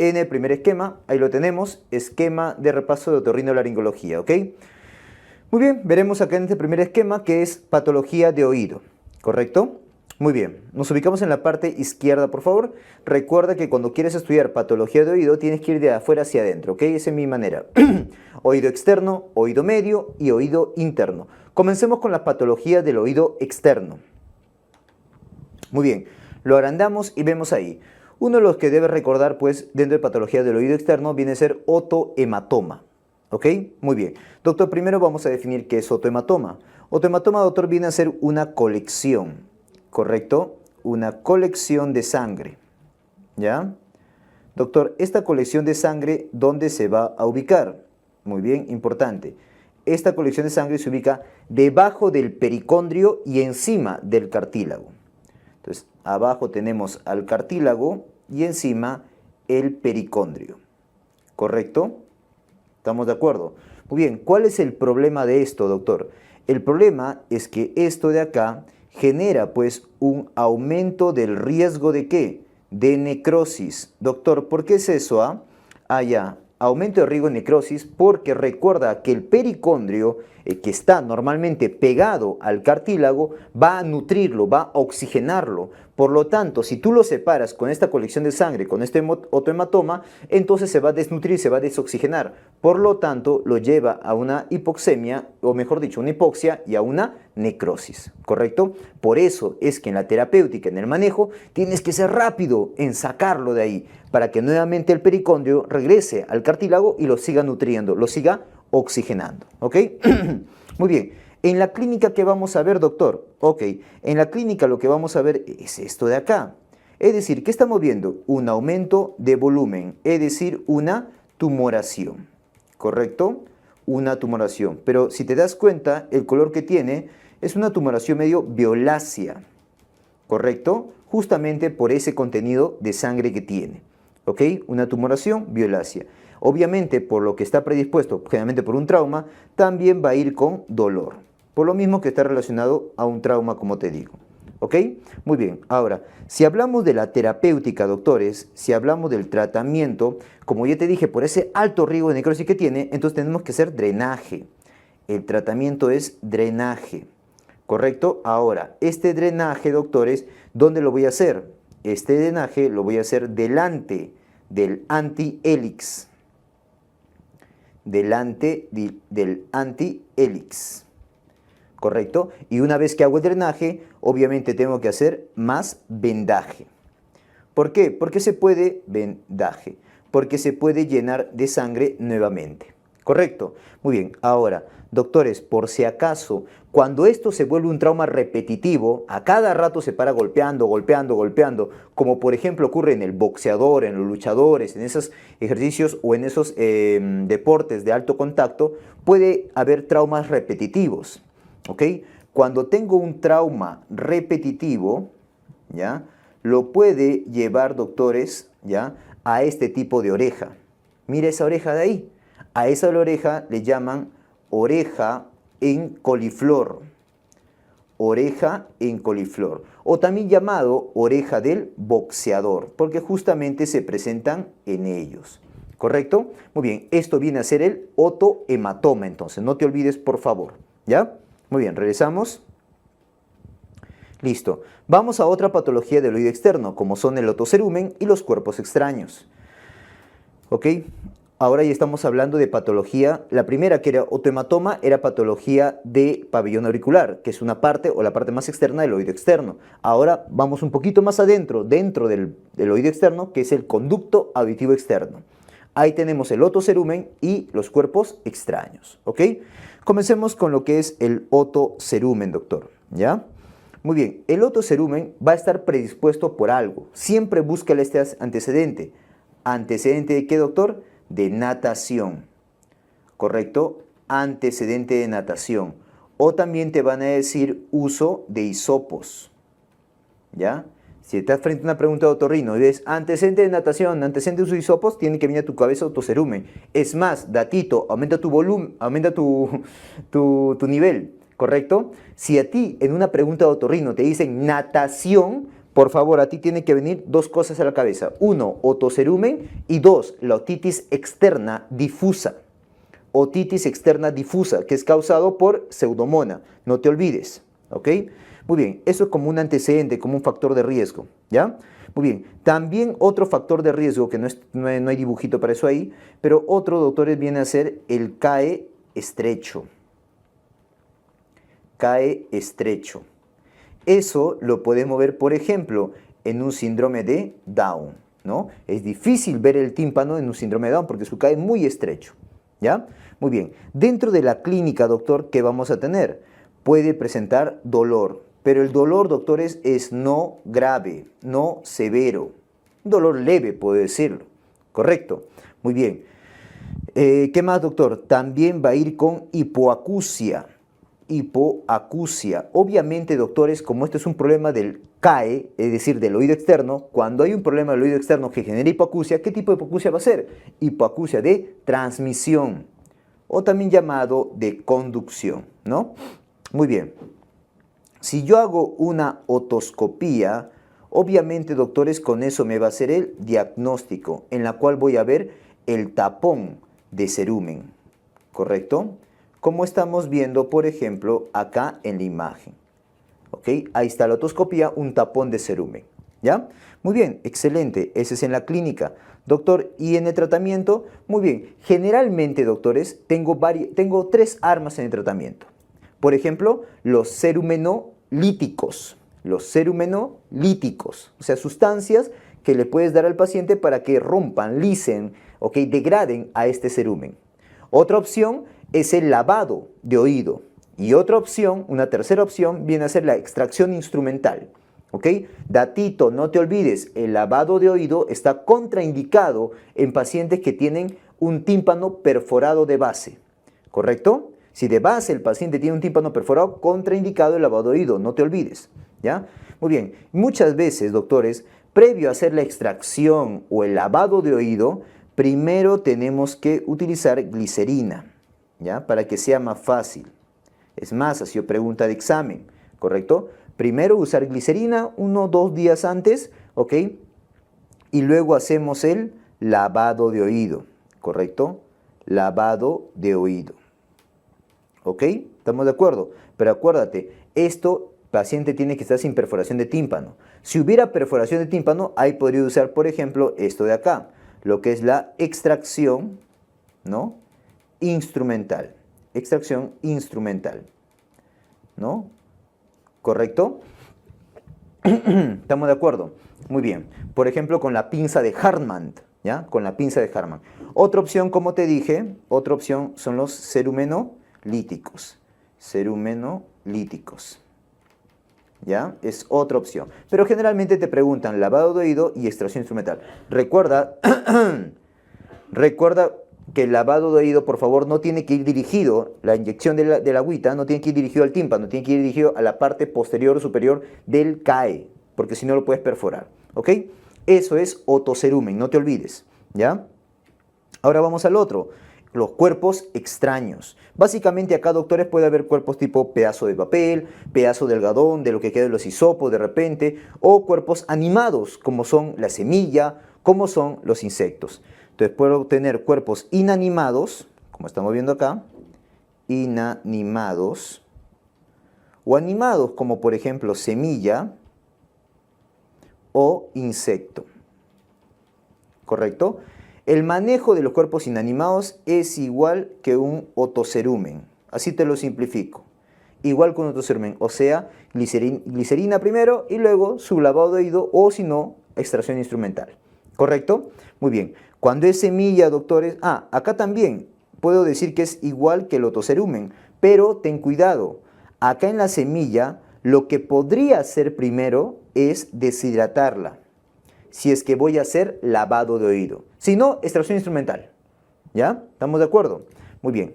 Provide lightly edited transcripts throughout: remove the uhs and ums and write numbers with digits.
en el primer esquema, ahí lo tenemos, esquema de repaso de otorrinolaringología, ¿ok? Muy bien, veremos acá en este primer esquema que es patología de oído, ¿correcto? Muy bien, nos ubicamos en la parte izquierda, por favor. Recuerda que cuando quieres estudiar patología de oído tienes que ir de afuera hacia adentro, ¿ok? Esa es mi manera. Oído externo, oído medio y oído interno. Comencemos con la patología del oído externo. Muy bien, lo agrandamos y vemos ahí. Uno de los que debes recordar, pues, dentro de patología del oído externo viene a ser otohematoma. ¿Ok? Muy bien. Doctor, primero vamos a definir qué es otohematoma. Otohematoma, doctor, viene a ser una colección, ¿correcto? Una colección de sangre, ¿ya? Doctor, esta colección de sangre, ¿dónde se va a ubicar? Muy bien, importante. Esta colección de sangre se ubica debajo del pericondrio y encima del cartílago. Entonces, abajo tenemos al cartílago y encima el pericondrio, ¿correcto? ¿Estamos de acuerdo? Muy bien, ¿cuál es el problema de esto, doctor? El problema es que esto de acá genera pues un aumento del riesgo de ¿qué? De necrosis. Doctor, ¿por qué es eso? Ya, aumento de riesgo de necrosis porque recuerda que el pericondrio, que está normalmente pegado al cartílago, va a nutrirlo, va a oxigenarlo. Por lo tanto, si tú lo separas con esta colección de sangre, con este otohematoma, entonces se va a desnutrir, se va a desoxigenar. Por lo tanto, lo lleva a una hipoxemia, o mejor dicho, una hipoxia y a una necrosis, ¿correcto? Por eso es que en la terapéutica, en el manejo, tienes que ser rápido en sacarlo de ahí, para que nuevamente el pericondrio regrese al cartílago y lo siga nutriendo, lo siga oxigenando, ¿ok? Muy bien. En la clínica, ¿qué vamos a ver, doctor? Ok, en la clínica lo que vamos a ver es esto de acá. Es decir, ¿qué estamos viendo? Un aumento de volumen, es decir, una tumoración, ¿correcto? Una tumoración. Pero si te das cuenta, el color que tiene es una tumoración medio violácea, ¿correcto? Justamente por ese contenido de sangre que tiene, ¿ok? Una tumoración violácea. Obviamente, por lo que está predispuesto, generalmente por un trauma, también va a ir con dolor. Por lo mismo que está relacionado a un trauma, como te digo. ¿Ok? Muy bien. Ahora, si hablamos de la terapéutica, doctores, si hablamos del tratamiento, como ya te dije, por ese alto riesgo de necrosis que tiene, entonces tenemos que hacer drenaje. El tratamiento es drenaje. ¿Correcto? Ahora, este drenaje, doctores, ¿dónde lo voy a hacer? Este drenaje lo voy a hacer delante del antihélix. Delante del antihélix, ¿correcto? Y una vez que hago el drenaje, obviamente tengo que hacer más vendaje. ¿Por qué? Porque se puede vendaje, porque se puede llenar de sangre nuevamente, ¿correcto? Muy bien, ahora, doctores, por si acaso, cuando esto se vuelve un trauma repetitivo, a cada rato se para golpeando, golpeando, golpeando, como por ejemplo ocurre en el boxeador, en los luchadores, en esos ejercicios o en esos deportes de alto contacto, puede haber traumas repetitivos, ¿ok? Cuando tengo un trauma repetitivo, ¿ya? Lo puede llevar, doctores, ¿ya? A este tipo de oreja. Mira esa oreja de ahí. A esa oreja le llaman oreja en coliflor. Oreja en coliflor. O también llamado oreja del boxeador, porque justamente se presentan en ellos. ¿Correcto? Muy bien, esto viene a ser el otohematoma, entonces. No te olvides, por favor. ¿Ya? Muy bien, regresamos. Listo. Vamos a otra patología del oído externo, como son el otocerumen y los cuerpos extraños. ¿Ok? Ahora ya estamos hablando de patología. La primera, que era otohematoma, era patología de pabellón auricular, que es una parte o la parte más externa del oído externo. Ahora vamos un poquito más adentro, dentro del oído externo, que es el conducto auditivo externo. Ahí tenemos el otocerumen y los cuerpos extraños. ¿Ok? Comencemos con lo que es el otocerumen, doctor. ¿Ya? Muy bien, el otocerumen va a estar predispuesto por algo. Siempre búscale este antecedente. ¿Antecedente de qué, doctor? De natación. ¿Correcto? Antecedente de natación. O también te van a decir uso de hisopos. ¿Ya? Si estás frente a una pregunta de otorrino y ves antecedente de natación, antecedente de uso de hisopos, tiene que venir a tu cabeza otocerumen. Es más, datito, aumenta tu volumen, aumenta tu nivel. ¿Correcto? Si a ti en una pregunta de otorrino te dicen natación, por favor, a ti tiene que venir dos cosas a la cabeza. Uno, otocerumen, y dos, la otitis externa difusa. Otitis externa difusa, que es causado por Pseudomonas. No te olvides, ¿ok? Muy bien, eso es como un antecedente, como un factor de riesgo, ¿ya? Muy bien, también otro factor de riesgo, que no hay dibujito para eso ahí, pero otro, doctores, viene a ser el CAE estrecho. CAE estrecho. Eso lo podemos ver, por ejemplo, en un síndrome de Down, ¿no? Es difícil ver el tímpano en un síndrome de Down porque su CAE es muy estrecho, ¿ya? Muy bien, dentro de la clínica, doctor, ¿qué vamos a tener? Puede presentar dolor, pero el dolor, doctores, es no grave, no severo. Un dolor leve, puedo decirlo. Correcto. Muy bien. ¿Qué más, doctor? También va a ir con hipoacusia. Hipoacusia. Obviamente, doctores, como esto es un problema del CAE, es decir, del oído externo, cuando hay un problema del oído externo que genera hipoacusia, ¿qué tipo de hipoacusia va a ser? Hipoacusia de transmisión, o también llamado de conducción, ¿no? Muy bien. Si yo hago una otoscopía, obviamente, doctores, con eso me va a hacer el diagnóstico, en la cual voy a ver el tapón de cerumen, ¿correcto? Como estamos viendo, por ejemplo, acá en la imagen. ¿Ok? Ahí está la otoscopía, un tapón de cerumen, ¿ya? Muy bien, excelente, ese es en la clínica. Doctor, ¿y en el tratamiento? Muy bien, generalmente, doctores, tengo tres armas en el tratamiento. Por ejemplo, los cerumenolíticos. Los cerumenolíticos, o sea, sustancias que le puedes dar al paciente para que rompan, lisen, ¿ok? Degraden a este cerumen. Otra opción es el lavado de oído. Y otra opción, una tercera opción, viene a ser la extracción instrumental. ¿Ok? Datito, no te olvides, el lavado de oído está contraindicado en pacientes que tienen un tímpano perforado de base. ¿Correcto? Si de base el paciente tiene un tímpano perforado, contraindicado el lavado de oído, no te olvides. ¿Ya? Muy bien, muchas veces, doctores, previo a hacer la extracción o el lavado de oído, primero tenemos que utilizar glicerina, ¿ya? Para que sea más fácil. Es más, ha sido pregunta de examen, ¿correcto? Primero usar glicerina 1 o 2 días antes, ¿ok? Y luego hacemos el lavado de oído, ¿correcto? Lavado de oído. ¿Ok? ¿Estamos de acuerdo? Pero acuérdate, paciente tiene que estar sin perforación de tímpano. Si hubiera perforación de tímpano, ahí podría usar, por ejemplo, esto de acá, lo que es la extracción, ¿no? Instrumental. Extracción instrumental, ¿no? ¿Correcto? ¿Estamos de acuerdo? Muy bien. Por ejemplo, con la pinza de Hartmann, ¿ya? Con la pinza de Hartmann. Otra opción, como te dije, otra opción son los cerumenolíticos. Cerumenolíticos. ¿Ya? Es otra opción. Pero generalmente te preguntan lavado de oído y extracción instrumental. Recuerda, recuerda que el lavado de oído, por favor, no tiene que ir dirigido, la inyección de la agüita no tiene que ir dirigido al tímpano, tiene que ir dirigido a la parte posterior o superior del CAE, porque si no lo puedes perforar, ¿ok? Eso es otocerumen, no te olvides, ¿ya? Ahora vamos al otro, los cuerpos extraños. Básicamente acá, doctores, puede haber cuerpos tipo pedazo de papel, pedazo de algodón, de lo que queda de los hisopos de repente, o cuerpos animados, como son la semilla, como son los insectos. Entonces puedo tener cuerpos inanimados, como estamos viendo acá, inanimados, o animados, como por ejemplo semilla o insecto. ¿Correcto? El manejo de los cuerpos inanimados es igual que un otocerumen. Así te lo simplifico. Igual que un otocerumen, o sea, glicerina primero y luego su lavado de oído o si no, extracción instrumental. ¿Correcto? Muy bien. Cuando es semilla, doctores, acá también puedo decir que es igual que el otocerumen, pero ten cuidado. Acá en la semilla, lo que podría hacer primero es deshidratarla, si es que voy a hacer lavado de oído. Si no, extracción instrumental. ¿Ya? ¿Estamos de acuerdo? Muy bien.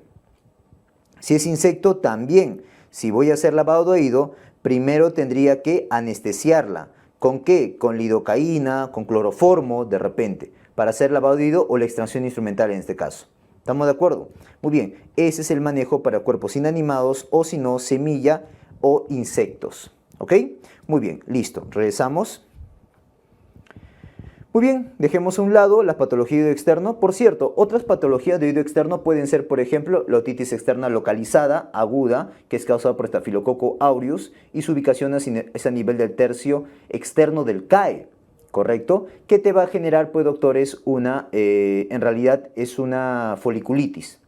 Si es insecto, también. Si voy a hacer lavado de oído, primero tendría que anestesiarla. ¿Con qué? Con lidocaína, con cloroformo, de repente, para hacer lavado de oído o la extracción instrumental en este caso. ¿Estamos de acuerdo? Muy bien, ese es el manejo para cuerpos inanimados o si no, semilla o insectos. ¿Ok? Muy bien, listo. Regresamos. Muy bien, dejemos a un lado la patología de oído externo. Por cierto, otras patologías de oído externo pueden ser, por ejemplo, la otitis externa localizada, aguda, que es causada por Staphylococcus aureus, y su ubicación es a nivel del tercio externo del CAE, ¿correcto? Que te va a generar, pues, doctores, en realidad es una foliculitis.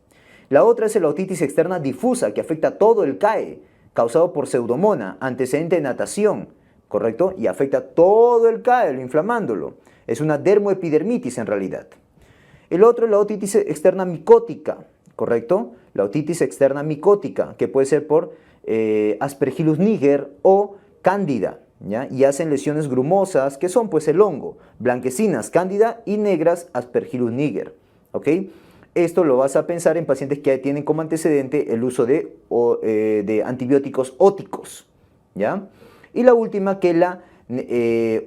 La otra es la otitis externa difusa, que afecta todo el CAE, causado por Pseudomonas, antecedente de natación, ¿correcto? Y afecta todo el CAE, inflamándolo. Es una dermoepidermitis en realidad. El otro es la otitis externa micótica, ¿correcto? La otitis externa micótica, que puede ser por Aspergillus niger o cándida, ¿ya? Y hacen lesiones grumosas, que son pues el hongo, blanquecinas cándida y negras Aspergillus niger, ¿ok? Esto lo vas a pensar en pacientes que tienen como antecedente el uso de antibióticos óticos, ¿ya? Y la última, que es la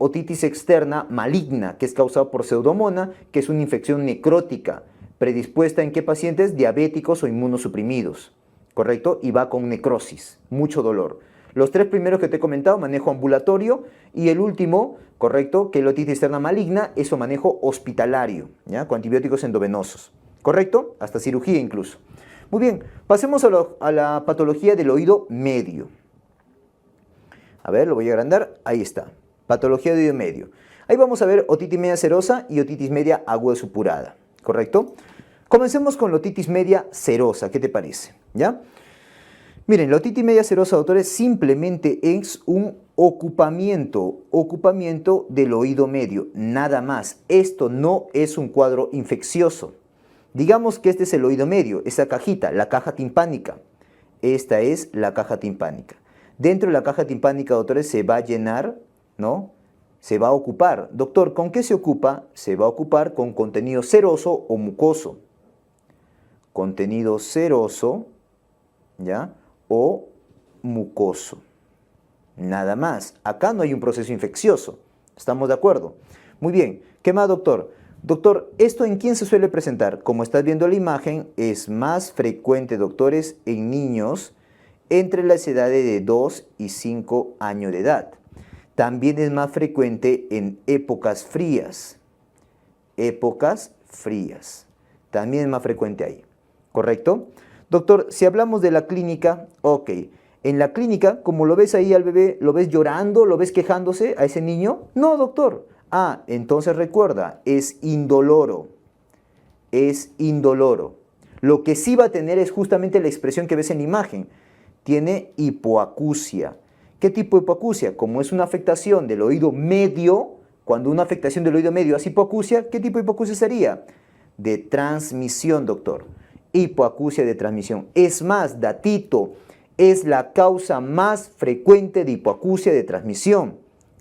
otitis externa maligna, que es causada por Pseudomonas, que es una infección necrótica, predispuesta en qué pacientes diabéticos o inmunosuprimidos, ¿correcto? Y va con necrosis, mucho dolor. Los tres primeros que te he comentado, manejo ambulatorio, y el último, ¿correcto? Que es la otitis externa maligna, eso manejo hospitalario, ¿ya? Con antibióticos endovenosos, ¿correcto? Hasta cirugía incluso. Muy bien, pasemos a la patología del oído medio. A ver, lo voy a agrandar. Ahí está. Patología de oído medio. Ahí vamos a ver otitis media serosa y otitis media aguda supurada. ¿Correcto? Comencemos con la otitis media serosa. ¿Qué te parece? ¿Ya? Miren, la otitis media serosa, doctores, simplemente es un ocupamiento del oído medio. Nada más. Esto no es un cuadro infeccioso. Digamos que este es el oído medio, esa cajita, la caja timpánica. Esta es la caja timpánica. Dentro de la caja timpánica, doctores, se va a llenar, ¿no? Se va a ocupar. Doctor, ¿con qué se ocupa? Se va a ocupar con contenido seroso o mucoso. Contenido seroso, ¿ya? O mucoso. Nada más. Acá no hay un proceso infeccioso. ¿Estamos de acuerdo? Muy bien. ¿Qué más, doctor? Doctor, ¿esto en quién se suele presentar? Como estás viendo la imagen, es más frecuente, doctores, en niños entre las edades de 2 y 5 años de edad. También es más frecuente en épocas frías. Épocas frías. También es más frecuente ahí. ¿Correcto? Doctor, si hablamos de la clínica, ok. En la clínica, como lo ves ahí al bebé, ¿lo ves llorando? ¿Lo ves quejándose a ese niño? No, doctor. Ah, entonces recuerda, es indoloro. Es indoloro. Lo que sí va a tener es justamente la expresión que ves en la imagen. Tiene hipoacusia. ¿Qué tipo de hipoacusia? Como es una afectación del oído medio, cuando una afectación del oído medio hace hipoacusia, ¿qué tipo de hipoacusia sería? De transmisión, doctor. Hipoacusia de transmisión. Es más, datito, es la causa más frecuente de hipoacusia de transmisión,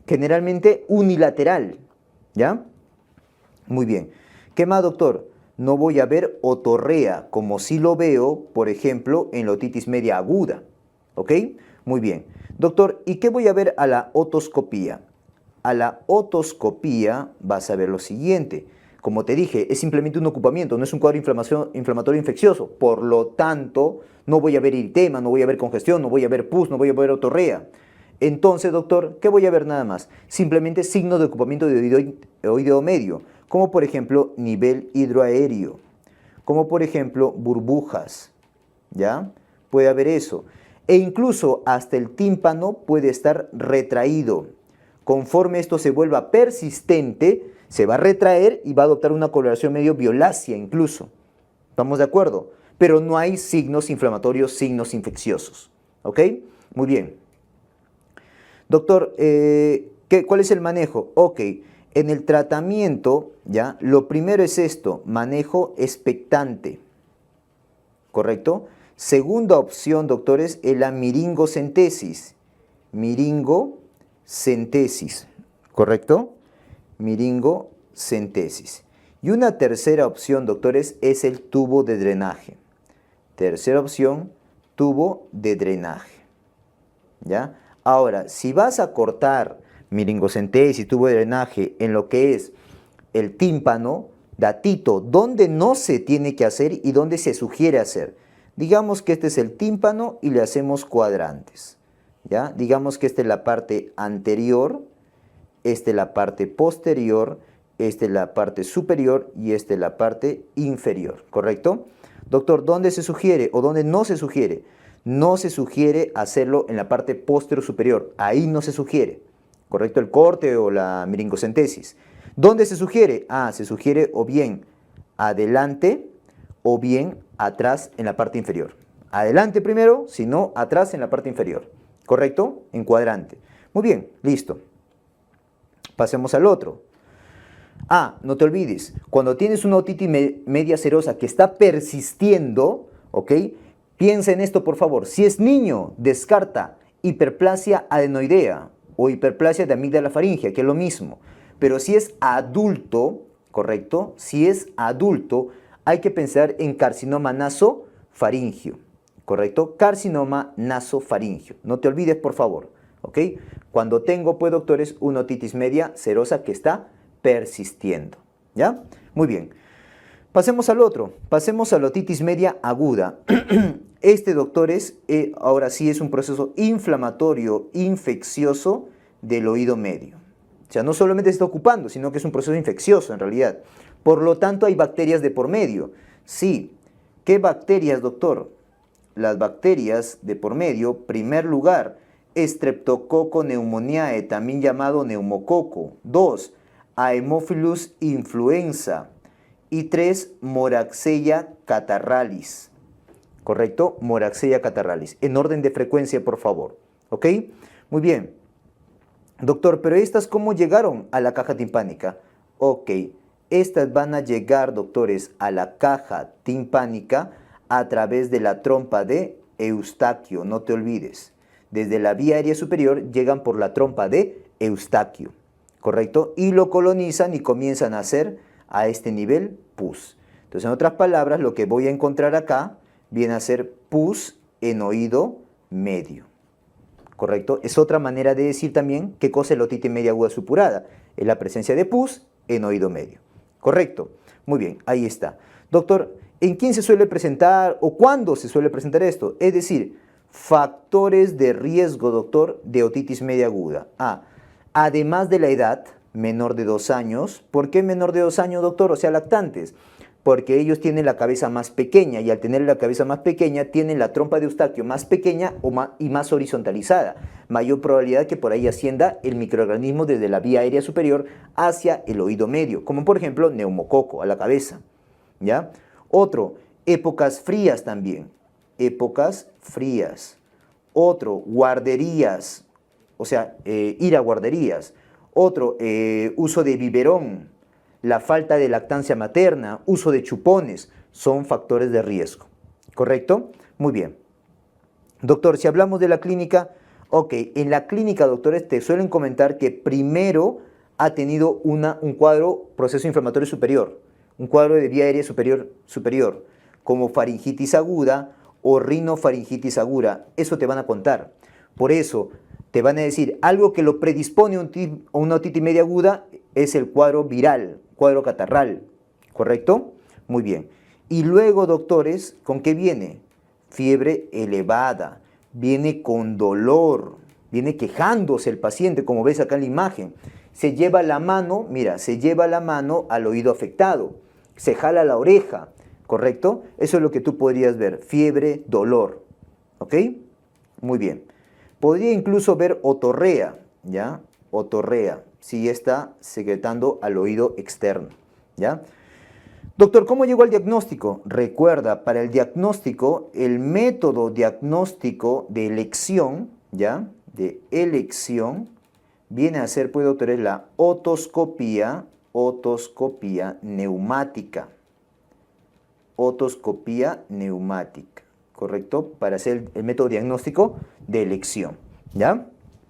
generalmente unilateral, ¿ya? Muy bien. ¿Qué más, doctor? No voy a ver otorrea, como sí lo veo, por ejemplo, en la otitis media aguda. ¿Ok? Muy bien. Doctor, ¿y qué voy a ver a la otoscopía? A la otoscopía vas a ver lo siguiente. Como te dije, es simplemente un ocupamiento, no es un cuadro inflamatorio infeccioso. Por lo tanto, no voy a ver eritema, no voy a ver congestión, no voy a ver pus, no voy a ver otorrea. Entonces, doctor, ¿qué voy a ver nada más? Simplemente signos de ocupamiento de oído medio, como por ejemplo nivel hidroaéreo, como por ejemplo burbujas, ¿ya? Puede haber eso. E incluso hasta el tímpano puede estar retraído. Conforme esto se vuelva persistente, se va a retraer y va a adoptar una coloración medio violácea incluso. ¿Estamos de acuerdo? Pero no hay signos inflamatorios, signos infecciosos. ¿Ok? Muy bien. Doctor, ¿cuál es el manejo? Ok, en el tratamiento, ¿ya? Lo primero es esto, manejo expectante. ¿Correcto? Segunda opción, doctores, es la miringocentesis. Miringocentesis, ¿correcto? Miringocentesis. Y una tercera opción, doctores, es el tubo de drenaje. Tercera opción, tubo de drenaje. ¿Ya? Ahora, si vas a cortar miringocentesis, tubo de drenaje en lo que es el tímpano, datito, ¿dónde no se tiene que hacer y dónde se sugiere hacer? Digamos que este es el tímpano y le hacemos cuadrantes. ¿Ya? Digamos que esta es la parte anterior, esta es la parte posterior esta es la parte superior y esta es la parte inferior, ¿correcto? Doctor, ¿dónde se sugiere o dónde no se sugiere? No se sugiere hacerlo en la parte posterior superior, ahí no se sugiere, ¿correcto? El corte o la meningocentesis. ¿Dónde se sugiere? Se sugiere o bien adelante o bien atrás en la parte inferior. Adelante primero, si no, atrás en la parte inferior, ¿correcto? En cuadrante. Muy bien, listo. Pasemos al otro. No te olvides, cuando tienes una otitis media serosa que está persistiendo, ¿ok? Piensa en esto, por favor. Si es niño, descarta hiperplasia adenoidea o hiperplasia de amígdala faríngea, que es lo mismo. Pero si es adulto, ¿correcto? Si es adulto, hay que pensar en carcinoma nasofaríngeo, ¿correcto? Carcinoma nasofaríngeo. No te olvides, por favor, ¿ok? Cuando tengo, pues, doctores, una otitis media serosa que está persistiendo, ¿ya? Muy bien. Pasemos al otro. Pasemos a la otitis media aguda. Doctores, ahora sí es un proceso inflamatorio, infeccioso del oído medio. O sea, no solamente se está ocupando, sino que es un proceso infeccioso en realidad. Por lo tanto, hay bacterias de por medio. Sí. ¿Qué bacterias, doctor? Las bacterias de por medio, primer lugar, Streptococcus pneumoniae, también llamado neumococo. 2. Haemophilus influenza. Y 3. Moraxella catarrhalis. ¿Correcto? Moraxella catarrhalis. En orden de frecuencia, por favor. ¿Ok? Muy bien. Doctor, pero ¿estas cómo llegaron a la caja timpánica? Ok. Estas van a llegar, doctores, a la caja timpánica a través de la trompa de Eustaquio. No te olvides. Desde la vía aérea superior llegan por la trompa de Eustaquio. ¿Correcto? Y lo colonizan y comienzan a hacer a este nivel pus. Entonces, en otras palabras, lo que voy a encontrar acá viene a ser pus en oído medio. ¿Correcto? Es otra manera de decir también qué cosa es la otitis media aguda supurada. Es la presencia de pus en oído medio. ¿Correcto? Muy bien, ahí está. Doctor, ¿en quién se suele presentar o cuándo se suele presentar esto? Es decir, factores de riesgo, doctor, de otitis media aguda. Además de la edad, menor de 2 años. ¿Por qué menor de 2 años, doctor? O sea, lactantes. Porque ellos tienen la cabeza más pequeña y al tener la cabeza más pequeña tienen la trompa de Eustaquio más pequeña y más horizontalizada. Mayor probabilidad que por ahí ascienda el microorganismo desde la vía aérea superior hacia el oído medio, como por ejemplo neumococo a la cabeza. ¿Ya? Otro, épocas frías también. Épocas frías. Otro, guarderías, o sea, ir a guarderías. Otro, uso de biberón. La falta de lactancia materna, uso de chupones, son factores de riesgo. ¿Correcto? Muy bien. Doctor, si hablamos de la clínica, ok, en la clínica, doctores, te suelen comentar que primero ha tenido un cuadro proceso inflamatorio superior, un cuadro de vía aérea superior, como faringitis aguda o rinofaringitis aguda. Eso te van a contar. Por eso, te van a decir, algo que lo predispone a una otitis media aguda es el cuadro viral, cuadro catarral, ¿correcto? Muy bien. Y luego, doctores, ¿con qué viene? Fiebre elevada, viene con dolor, viene quejándose el paciente, como ves acá en la imagen. Se lleva la mano, mira, se lleva la mano al oído afectado, se jala la oreja, ¿correcto? Eso es lo que tú podrías ver, fiebre, dolor, ¿ok? Muy bien. Podría incluso ver otorrea, ¿ya? Otorrea, si está secretando al oído externo, ¿ya? Doctor, ¿cómo llegó al diagnóstico? Recuerda, para el diagnóstico, el método diagnóstico de elección, ¿ya? De elección, viene a ser, pues, doctor, es la otoscopía neumática. Otoscopía neumática, ¿correcto? Para hacer el método diagnóstico de elección, ¿ya?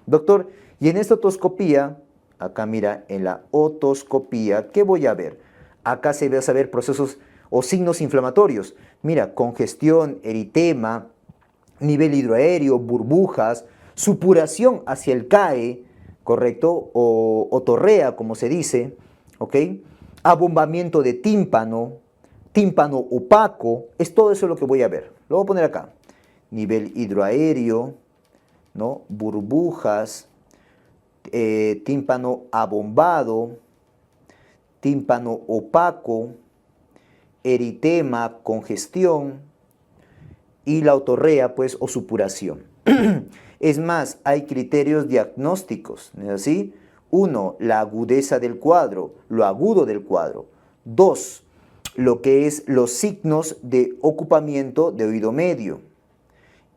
Doctor, y en esta otoscopía, acá mira, en la otoscopía, ¿qué voy a ver? Acá se va a saber procesos o signos inflamatorios. Mira, congestión, eritema, nivel hidroaéreo, burbujas, supuración hacia el CAE, ¿correcto? O otorrea, como se dice, ¿ok? Abombamiento de tímpano, tímpano opaco, es todo eso lo que voy a ver. Lo voy a poner acá. Nivel hidroaéreo, ¿no? Burbujas, tímpano abombado, tímpano opaco, eritema, congestión y la otorrea, pues, o supuración. Es más, hay criterios diagnósticos, ¿no es así? 1, la agudeza del cuadro, lo agudo del cuadro. 2, lo que es los signos de ocupamiento de oído medio.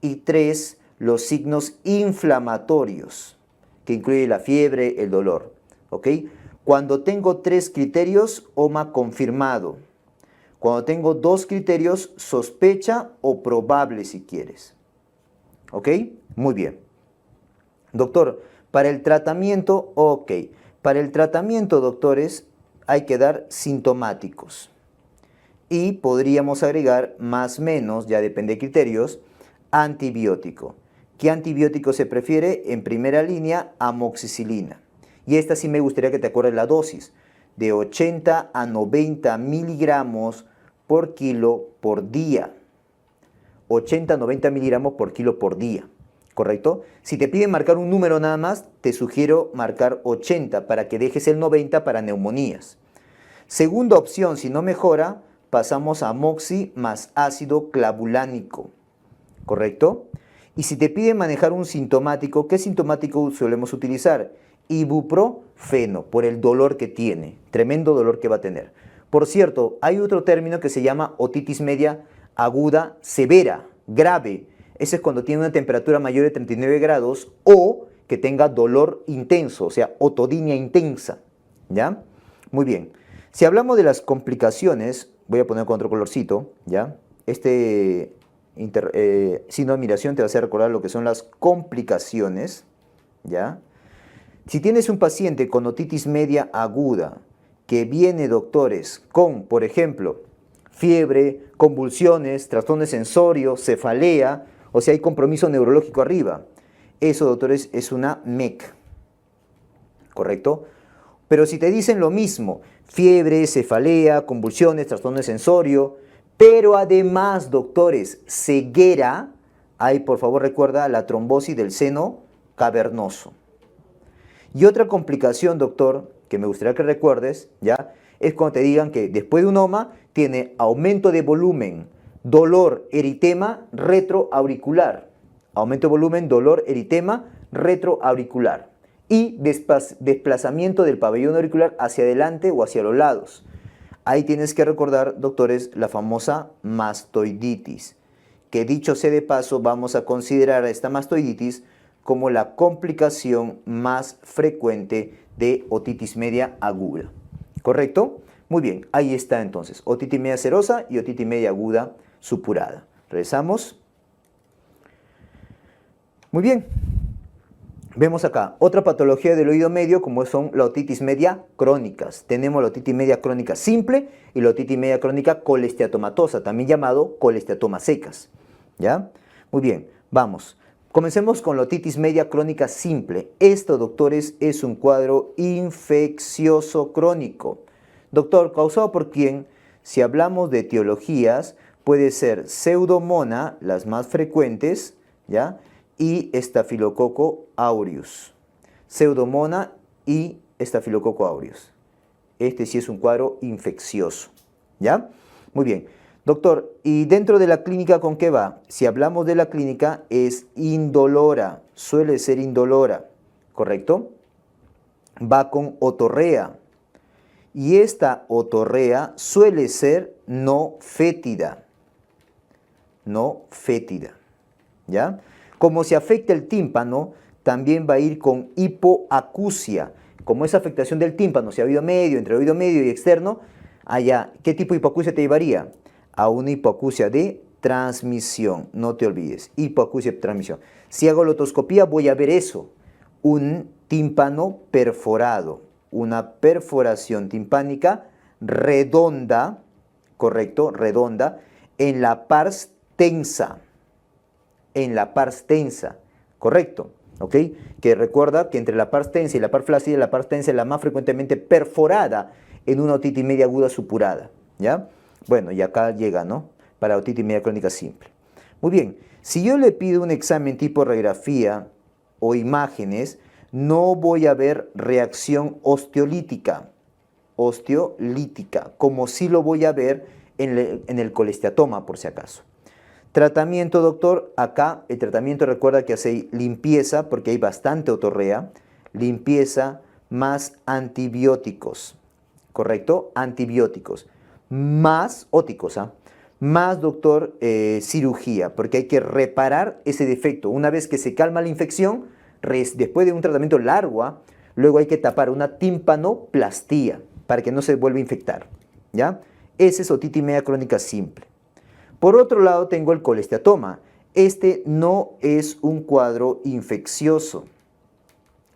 Y 3, los signos inflamatorios, que incluye la fiebre, el dolor. ¿Ok? Cuando tengo 3 criterios, OMA confirmado. Cuando tengo 2 criterios, sospecha o probable si quieres. ¿Ok? Muy bien. Doctor, para el tratamiento, ok. Para el tratamiento, doctores, hay que dar sintomáticos. Y podríamos agregar más o menos, ya depende de criterios, antibiótico. ¿Qué antibiótico se prefiere? En primera línea, amoxicilina. Y esta sí me gustaría que te acuerdes la dosis, de 80 a 90 miligramos por kilo por día. 80 a 90 miligramos por kilo por día, ¿correcto? Si te piden marcar un número nada más, te sugiero marcar 80 para que dejes el 90 para neumonías. Segunda opción, si no mejora, pasamos a amoxi más ácido clavulánico, ¿correcto? Y si te piden manejar un sintomático, ¿qué sintomático solemos utilizar? Ibuprofeno, por el dolor que tiene, tremendo dolor que va a tener. Por cierto, hay otro término que se llama otitis media aguda severa, grave. Ese es cuando tiene una temperatura mayor de 39 grados o que tenga dolor intenso, o sea, otodinia intensa, ¿ya? Muy bien. Si hablamos de las complicaciones, voy a poner con otro colorcito, ¿ya? Signo de admiración te va a hacer recordar lo que son las complicaciones, ¿ya? Si tienes un paciente con otitis media aguda que viene, doctores, con, por ejemplo, fiebre, convulsiones, trastorno sensorio, cefalea, o sea, hay compromiso neurológico arriba, eso, doctores, es una MEC, ¿correcto? Pero si te dicen lo mismo, fiebre, cefalea, convulsiones, trastorno sensorio, pero además, doctores, ceguera, ahí por favor recuerda la trombosis del seno cavernoso. Y otra complicación, doctor, que me gustaría que recuerdes, ¿ya? Es cuando te digan que después de un OMA tiene aumento de volumen, dolor, eritema, retroauricular. Aumento de volumen, dolor, eritema, retroauricular. Y desplazamiento del pabellón auricular hacia adelante o hacia los lados. Ahí tienes que recordar, doctores, la famosa mastoiditis, que dicho sea de paso, vamos a considerar a esta mastoiditis como la complicación más frecuente de otitis media aguda. ¿Correcto? Muy bien, ahí está entonces, otitis media serosa y otitis media aguda supurada. Regresamos. Muy bien. Vemos acá otra patología del oído medio como son la otitis media crónicas. Tenemos la otitis media crónica simple y la otitis media crónica colesteatomatosa, también llamado colesteatomas secas. ¿Ya? Muy bien, vamos. Comencemos con la otitis media crónica simple. Esto, doctores, es un cuadro infeccioso crónico. Doctor, ¿causado por quién? Si hablamos de etiologías, puede ser Pseudomonas, las más frecuentes, ¿ya? Y Staphylococcus aureus. Pseudomonas y Staphylococcus aureus. Este sí es un cuadro infeccioso, ¿ya? Muy bien. Doctor, ¿y dentro de la clínica con qué va? Si hablamos de la clínica, es indolora, suele ser indolora, ¿correcto? Va con otorrea. Y esta otorrea suele ser no fétida. No fétida, ¿ya? Como se afecta el tímpano, también va a ir con hipoacusia. Como esa afectación del tímpano, si ha oído medio, entre oído medio y externo, allá, ¿qué tipo de hipoacusia te llevaría? A una hipoacusia de transmisión, no te olvides, hipoacusia de transmisión. Si hago la otoscopía voy a ver eso, un tímpano perforado, una perforación timpánica redonda, correcto, redonda, en la pars tensa, correcto, ¿ok? Que recuerda que entre la pars tensa y la pars flácida, la pars tensa es la más frecuentemente perforada en una otitis media aguda supurada, ¿ya? Bueno, y acá llega, ¿no? Para otitis media crónica simple. Muy bien, si yo le pido un examen tipo radiografía o imágenes, no voy a ver reacción osteolítica. osteolítica, como sí lo voy a ver en el colesteatoma, por si acaso. Tratamiento, doctor, acá el tratamiento recuerda que hace limpieza, porque hay bastante otorrea, limpieza más antibióticos, ¿correcto? Antibióticos, más óticos, ¿ah? Más, doctor, cirugía, porque hay que reparar ese defecto. Una vez que se calma la infección, después de un tratamiento largo, ¿ah? Luego hay que tapar una tímpanoplastía para que no se vuelva a infectar, ¿ya? Esa es otitis media crónica simple. Por otro lado tengo el colesteatoma. Este no es un cuadro infeccioso.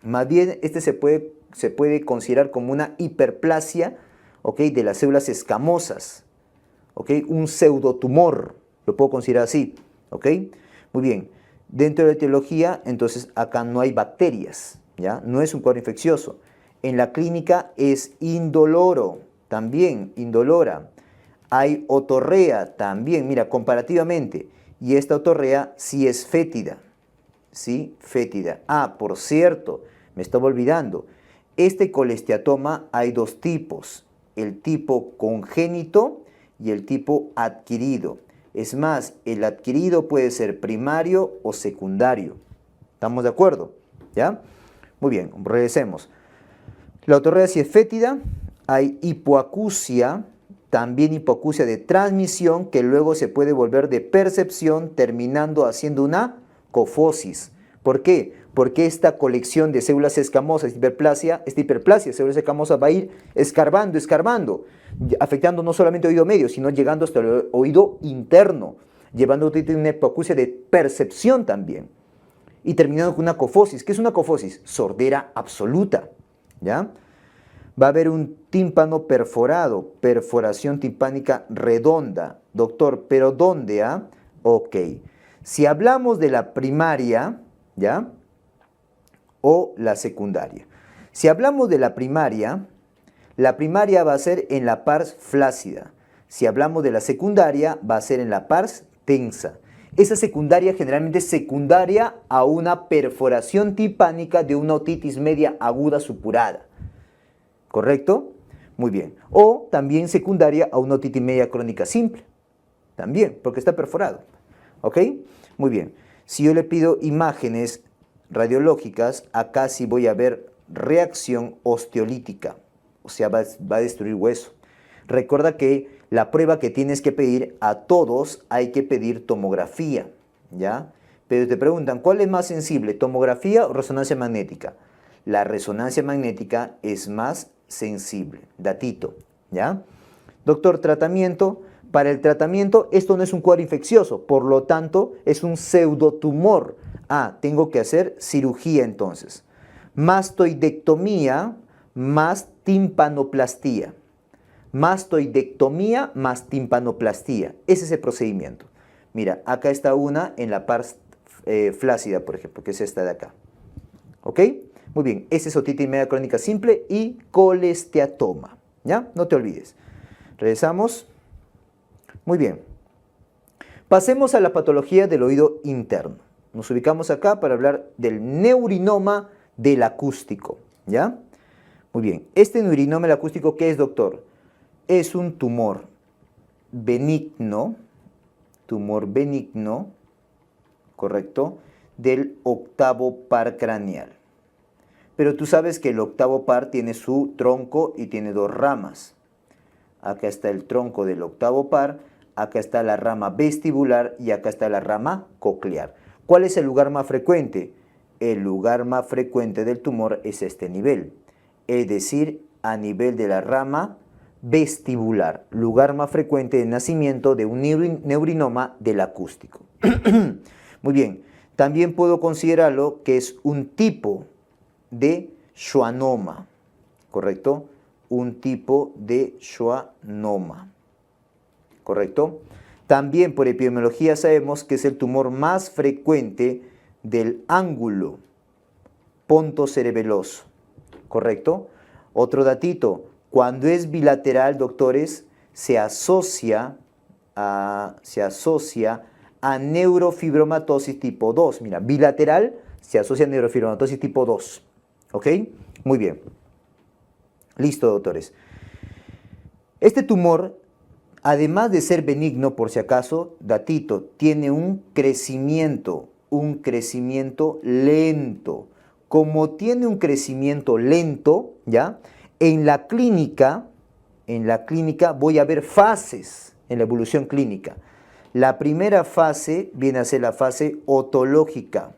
Más bien este se puede considerar como una hiperplasia, ¿ok?, de las células escamosas. ¿Ok? Un pseudotumor, lo puedo considerar así. ¿Ok? Muy bien. Dentro de la etiología, entonces acá no hay bacterias, ¿ya? No es un cuadro infeccioso. En la clínica es indoloro, también indolora. Hay otorrea también, mira, comparativamente. Y esta otorrea sí es fétida. ¿Sí? Fétida. Ah, por cierto, me estaba olvidando. Este colesteatoma hay dos tipos. El tipo congénito y el tipo adquirido. Es más, el adquirido puede ser primario o secundario. ¿Estamos de acuerdo? ¿Ya? Muy bien, regresemos. La otorrea sí es fétida. Hay hipoacusia. También hipoacusia de transmisión que luego se puede volver de percepción terminando haciendo una cofosis. ¿Por qué? Porque esta colección de células escamosas, esta hiperplasia de células escamosas va a ir escarbando, afectando no solamente el oído medio, sino llegando hasta el oído interno, llevando a una hipoacusia de percepción también. Y terminando con una cofosis. ¿Qué es una cofosis? Sordera absoluta, ¿ya? Va a haber un tímpano perforado, perforación timpánica redonda. Doctor, ¿pero dónde? ¿Ah? Ok. Si hablamos de la primaria, ¿ya? O la secundaria. Si hablamos de la primaria va a ser en la pars flácida. Si hablamos de la secundaria, va a ser en la pars tensa. Esa secundaria generalmente es secundaria a una perforación timpánica de una otitis media aguda supurada. ¿Correcto? Muy bien. O también secundaria a una otitis media crónica simple. También, porque está perforado. ¿Ok? Muy bien. Si yo le pido imágenes radiológicas, acá sí voy a ver reacción osteolítica. O sea, va a destruir hueso. Recuerda que la prueba que tienes que pedir, a todos hay que pedir tomografía. ¿Ya? Pero te preguntan, ¿cuál es más sensible? ¿Tomografía o resonancia magnética? La resonancia magnética es más sensible. Datito, ¿ya? Doctor, tratamiento. Para el tratamiento, esto no es un cuadro infeccioso, por lo tanto, es un pseudotumor. Ah, tengo que hacer cirugía entonces. Mastoidectomía más timpanoplastía. Mastoidectomía más timpanoplastía. Ese es el procedimiento. Mira, acá está una en la pars flácida, por ejemplo, que es esta de acá. ¿Ok? Muy bien, esa es otitis media crónica simple y colesteatoma. ¿Ya? No te olvides. Regresamos. Muy bien. Pasemos a la patología del oído interno. Nos ubicamos acá para hablar del neurinoma del acústico. ¿Ya? Muy bien. Este neurinoma del acústico, ¿qué es, doctor? Es un tumor benigno, ¿correcto? Del octavo par craneal. Pero tú sabes que el octavo par tiene su tronco y tiene dos ramas. Acá está el tronco del octavo par, acá está la rama vestibular y acá está la rama coclear. ¿Cuál es el lugar más frecuente? El lugar más frecuente del tumor es este nivel, es decir, a nivel de la rama vestibular, lugar más frecuente de nacimiento de un neurinoma del acústico. Muy bien, también puedo considerarlo que es un tipo de schwannoma, ¿correcto? Un tipo de schwannoma, ¿correcto? También por epidemiología sabemos que es el tumor más frecuente del ángulo pontocerebeloso, ¿correcto? Otro datito, cuando es bilateral, doctores, se asocia a neurofibromatosis tipo 2. Mira, bilateral se asocia a neurofibromatosis tipo 2. ¿Ok? Muy bien. Listo, doctores. Este tumor, además de ser benigno, por si acaso, datito, tiene un crecimiento lento. Como tiene un crecimiento lento, ¿ya? En la clínica voy a ver fases en la evolución clínica. La primera fase viene a ser la fase otológica.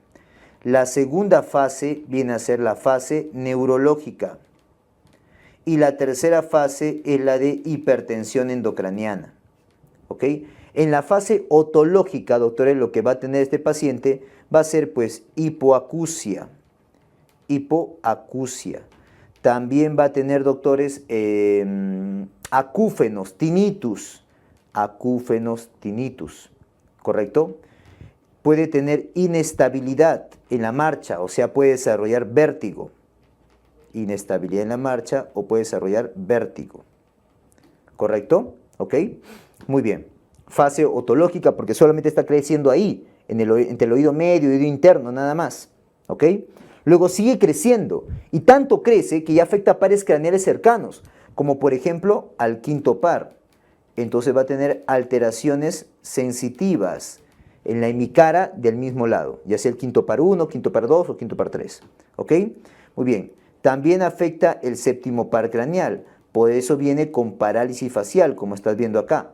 La segunda fase viene a ser la fase neurológica. Y la tercera fase es la de hipertensión endocraniana. ¿Ok? En la fase otológica, doctores, lo que va a tener este paciente va a ser pues hipoacusia. También va a tener, doctores, acúfenos, tinnitus. ¿Correcto? Puede tener inestabilidad en la marcha, o sea, puede desarrollar vértigo. Inestabilidad en la marcha o puede desarrollar vértigo. ¿Correcto? ¿Ok? Muy bien. Fase otológica porque solamente está creciendo ahí, entre el oído medio y el oído interno, nada más. ¿Ok? Luego sigue creciendo y tanto crece que ya afecta a pares craneales cercanos, como por ejemplo al quinto par. Entonces va a tener alteraciones sensitivas en la hemicara del mismo lado, ya sea el quinto par 1, quinto par 2 o quinto par 3. ¿Ok? Muy bien. También afecta el séptimo par craneal, por eso viene con parálisis facial, como estás viendo acá.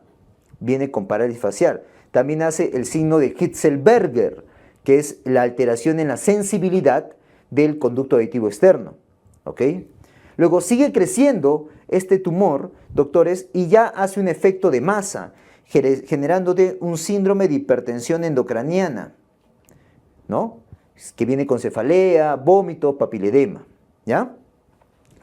Viene con parálisis facial. También hace el signo de Hitzelberger, que es la alteración en la sensibilidad del conducto auditivo externo. ¿Ok? Luego sigue creciendo este tumor, doctores, y ya hace un efecto de masa, generándote un síndrome de hipertensión endocraniana, ¿no? Que viene con cefalea, vómito, papiledema, ¿ya?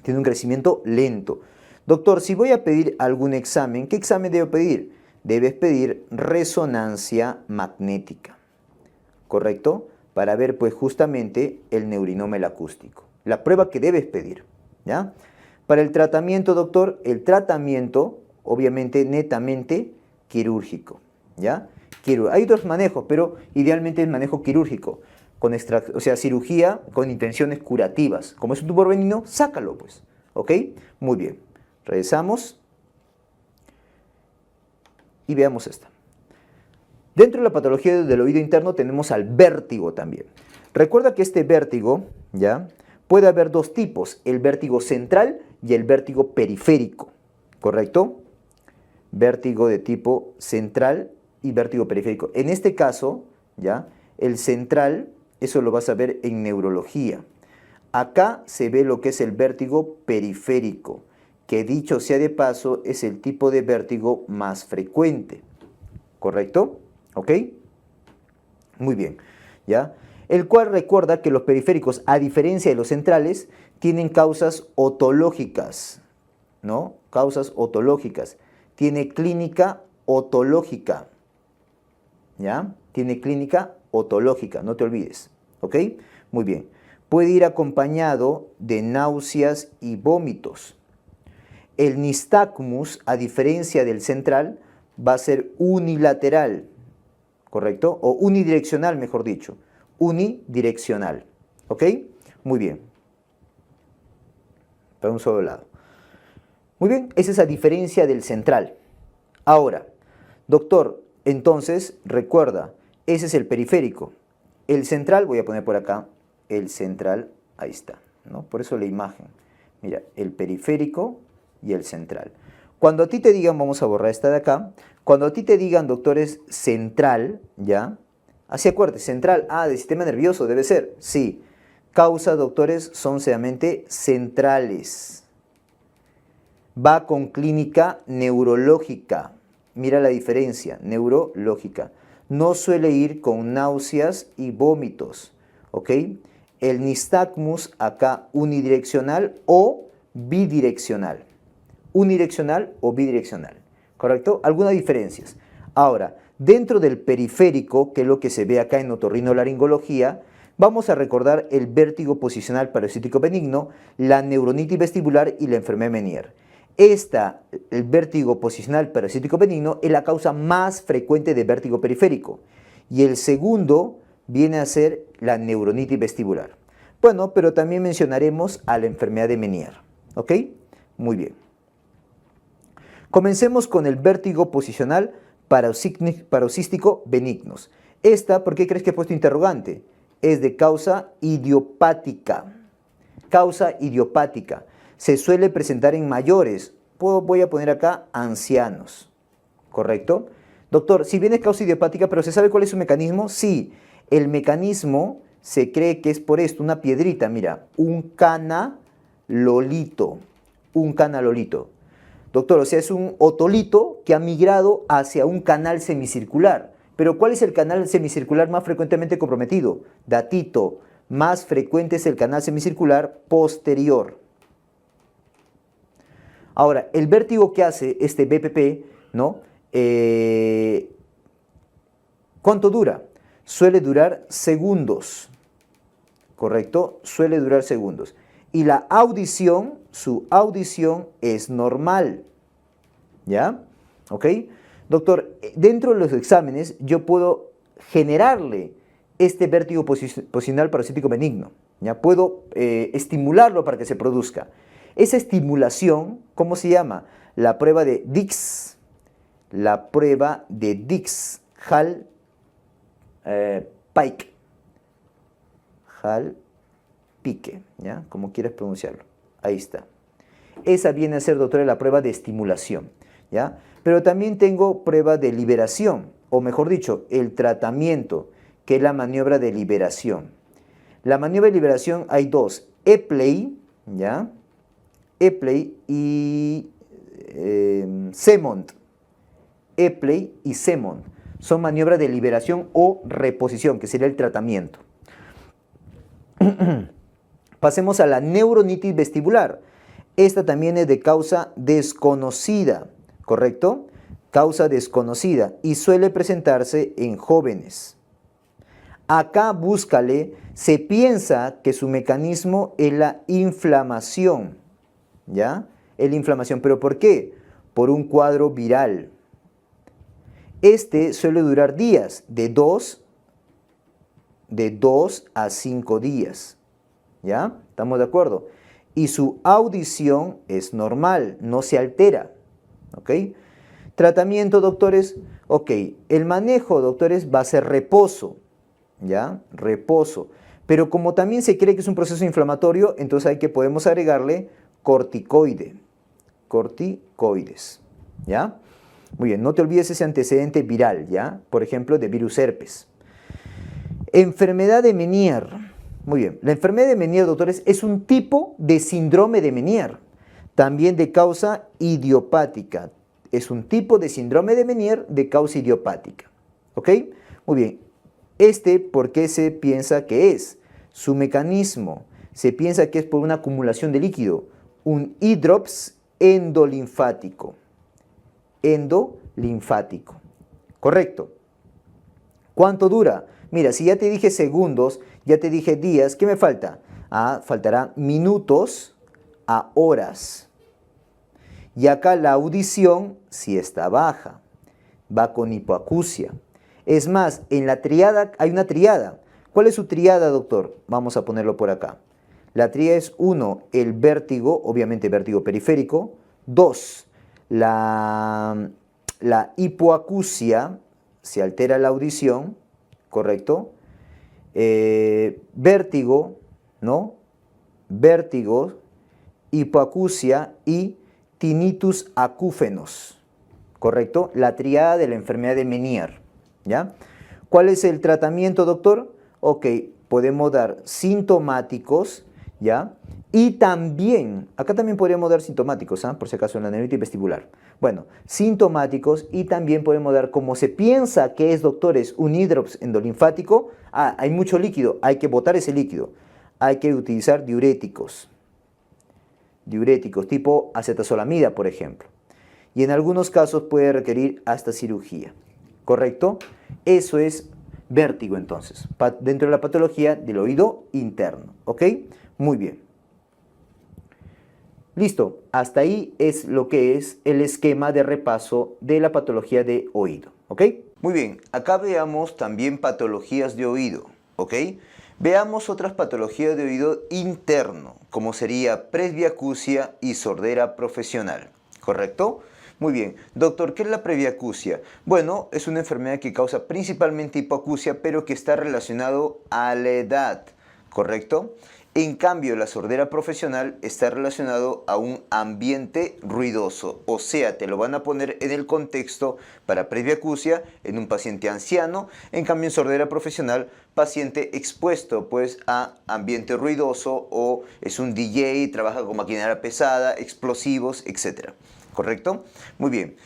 Tiene un crecimiento lento. Doctor, si voy a pedir algún examen, ¿qué examen debo pedir? Debes pedir resonancia magnética, ¿correcto? Para ver pues justamente el neurinoma acústico. La prueba que debes pedir, ¿ya? Para el tratamiento, doctor, el tratamiento obviamente netamente quirúrgico, ¿ya? Hay otros manejos, pero idealmente el manejo quirúrgico, o sea, cirugía con intenciones curativas. Como es un tumor benigno, sácalo pues, ¿ok? Muy bien, regresamos y veamos esta. Dentro de la patología del oído interno tenemos al vértigo también. Recuerda que este vértigo, ¿ya? Puede haber dos tipos, el vértigo central y el vértigo periférico, ¿correcto? Vértigo de tipo central y vértigo periférico. En este caso, ¿ya? El central, eso lo vas a ver en neurología. Acá se ve lo que es el vértigo periférico, que dicho sea de paso, es el tipo de vértigo más frecuente, ¿correcto? ¿Ok? Muy bien, ¿ya? El cual recuerda que los periféricos, a diferencia de los centrales, tienen causas otológicas, ¿no? Causas otológicas. Tiene clínica otológica, ¿ya? Tiene clínica otológica, no te olvides, ¿ok? Muy bien. Puede ir acompañado de náuseas y vómitos. El nistagmus, a diferencia del central, va a ser unilateral, ¿correcto? O unidireccional, mejor dicho. Unidireccional, ¿ok? Muy bien. Para un solo lado. Muy bien, esa es a diferencia del central. Ahora, doctor, entonces, recuerda, ese es el periférico. El central, voy a poner por acá, el central, ahí está, ¿no? Por eso la imagen. Mira, el periférico y el central. Cuando a ti te digan, vamos a borrar esta de acá, cuando a ti te digan, doctores, central, ¿ya? Así acuérdate, central, del sistema nervioso debe ser, sí. Causas, doctores, son sencillamente centrales. Va con clínica neurológica. Mira la diferencia, neurológica. No suele ir con náuseas y vómitos, ¿ok? El nistagmus acá unidireccional o bidireccional. Unidireccional o bidireccional, ¿correcto? Algunas diferencias. Ahora, dentro del periférico, que es lo que se ve acá en otorrinolaringología, vamos a recordar el vértigo posicional parasítico benigno, la neuronitis vestibular y la enfermedad de Meniere. El vértigo posicional parasítico benigno es la causa más frecuente de vértigo periférico. Y el segundo viene a ser la neuronitis vestibular. Bueno, pero también mencionaremos a la enfermedad de Meniere. ¿Ok? Muy bien. Comencemos con el vértigo posicional paroxístico benignos. Esta, ¿por qué crees que he puesto interrogante? Es de causa idiopática. Causa idiopática. Se suele presentar en mayores. Voy a poner acá ancianos. ¿Correcto? Doctor, si bien es causa idiopática, pero ¿se sabe cuál es su mecanismo? Sí, el mecanismo se cree que es por esto, una piedrita, mira, un canalolito. Un canalolito. Doctor, o sea, es un otolito que ha migrado hacia un canal semicircular. Pero ¿cuál es el canal semicircular más frecuentemente comprometido? Datito, más frecuente es el canal semicircular posterior. Ahora, el vértigo que hace este BPP, ¿no? ¿Cuánto dura? Suele durar segundos, ¿correcto? Suele durar segundos. Y la audición, su audición es normal, ¿ya? ¿Ok? Doctor, dentro de los exámenes yo puedo generarle este vértigo posicional paroxístico benigno, ¿ya? Puedo estimularlo para que se produzca. Esa estimulación, ¿cómo se llama? La prueba de Dix. La prueba de Dix. Hall-Pike. Hall-Pike, ¿ya? Como quieras pronunciarlo. Ahí está. Esa viene a ser, doctora, la prueba de estimulación, ¿ya? Pero también tengo prueba de liberación, o mejor dicho, el tratamiento, que es la maniobra de liberación. La maniobra de liberación hay dos, Epley, ¿ya? Epley y Semont. Epley y Semont son maniobras de liberación o reposición, que sería el tratamiento. Pasemos a la neuronitis vestibular. Esta también es de causa desconocida, ¿correcto? Causa desconocida y suele presentarse en jóvenes. Acá búscale, se piensa que su mecanismo es la inflamación, ¿ya? Es la inflamación, ¿pero por qué? Por un cuadro viral. Este suele durar días, de 2 a 5 días, ¿ya? ¿Estamos de acuerdo? Y su audición es normal, no se altera, ¿ok? Tratamiento, doctores, ok, el manejo, doctores, va a ser reposo, ¿ya? Reposo. Pero como también se cree que es un proceso inflamatorio, entonces podemos agregarle corticoides, ¿ya? Muy bien, no te olvides ese antecedente viral, ¿ya? Por ejemplo, de virus herpes. Enfermedad de Menier. Muy bien, la enfermedad de Menier, doctores, es un tipo de síndrome de Menier, también de causa idiopática. Es un tipo de síndrome de Menier de causa idiopática, ¿ok? Muy bien, ¿por qué se piensa que es? Su mecanismo, se piensa que es por una acumulación de líquido, un hidrops endolinfático. Endolinfático, correcto. ¿Cuánto dura? Mira, si ya te dije segundos, ya te dije días, ¿qué me falta? Faltará minutos a horas. Y acá la audición sí está baja, va con hipoacusia. Es más, en la triada hay una triada. ¿Cuál es su triada, doctor? Vamos a ponerlo por acá. La triada es 1, el vértigo, obviamente vértigo periférico. 2, la hipoacusia, se altera la audición, ¿correcto? Vértigo, ¿no? Vértigo, hipoacusia y tinnitus acúfenos, ¿correcto? La triada de la enfermedad de Menier, ¿ya? ¿Cuál es el tratamiento, doctor? Ok, podemos dar sintomáticos, ¿ya? Y también, acá también podríamos dar sintomáticos, por si acaso en la neuritis vestibular. Bueno, sintomáticos y también podemos dar, como se piensa que es, doctores, un hidrops endolinfático, hay mucho líquido, hay que botar ese líquido. Hay que utilizar diuréticos. Diuréticos tipo acetazolamida, por ejemplo. Y en algunos casos puede requerir hasta cirugía. ¿Correcto? Eso es vértigo entonces, dentro de la patología del oído interno. ¿Ok? Muy bien. Listo, hasta ahí es lo que es el esquema de repaso de la patología de oído, ¿ok? Muy bien, acá veamos también patologías de oído, ¿ok? Veamos otras patologías de oído interno, como sería presbiacusia y sordera profesional, ¿correcto? Muy bien. Doctor, ¿qué es la presbiacusia? Bueno, es una enfermedad que causa principalmente hipoacusia, pero que está relacionado a la edad, ¿correcto? En cambio, la sordera profesional está relacionado a un ambiente ruidoso, o sea, te lo van a poner en el contexto para presbiacusia en un paciente anciano, en cambio en sordera profesional, paciente expuesto pues a ambiente ruidoso o es un DJ, trabaja con maquinaria pesada, explosivos, etc. ¿Correcto? Muy bien.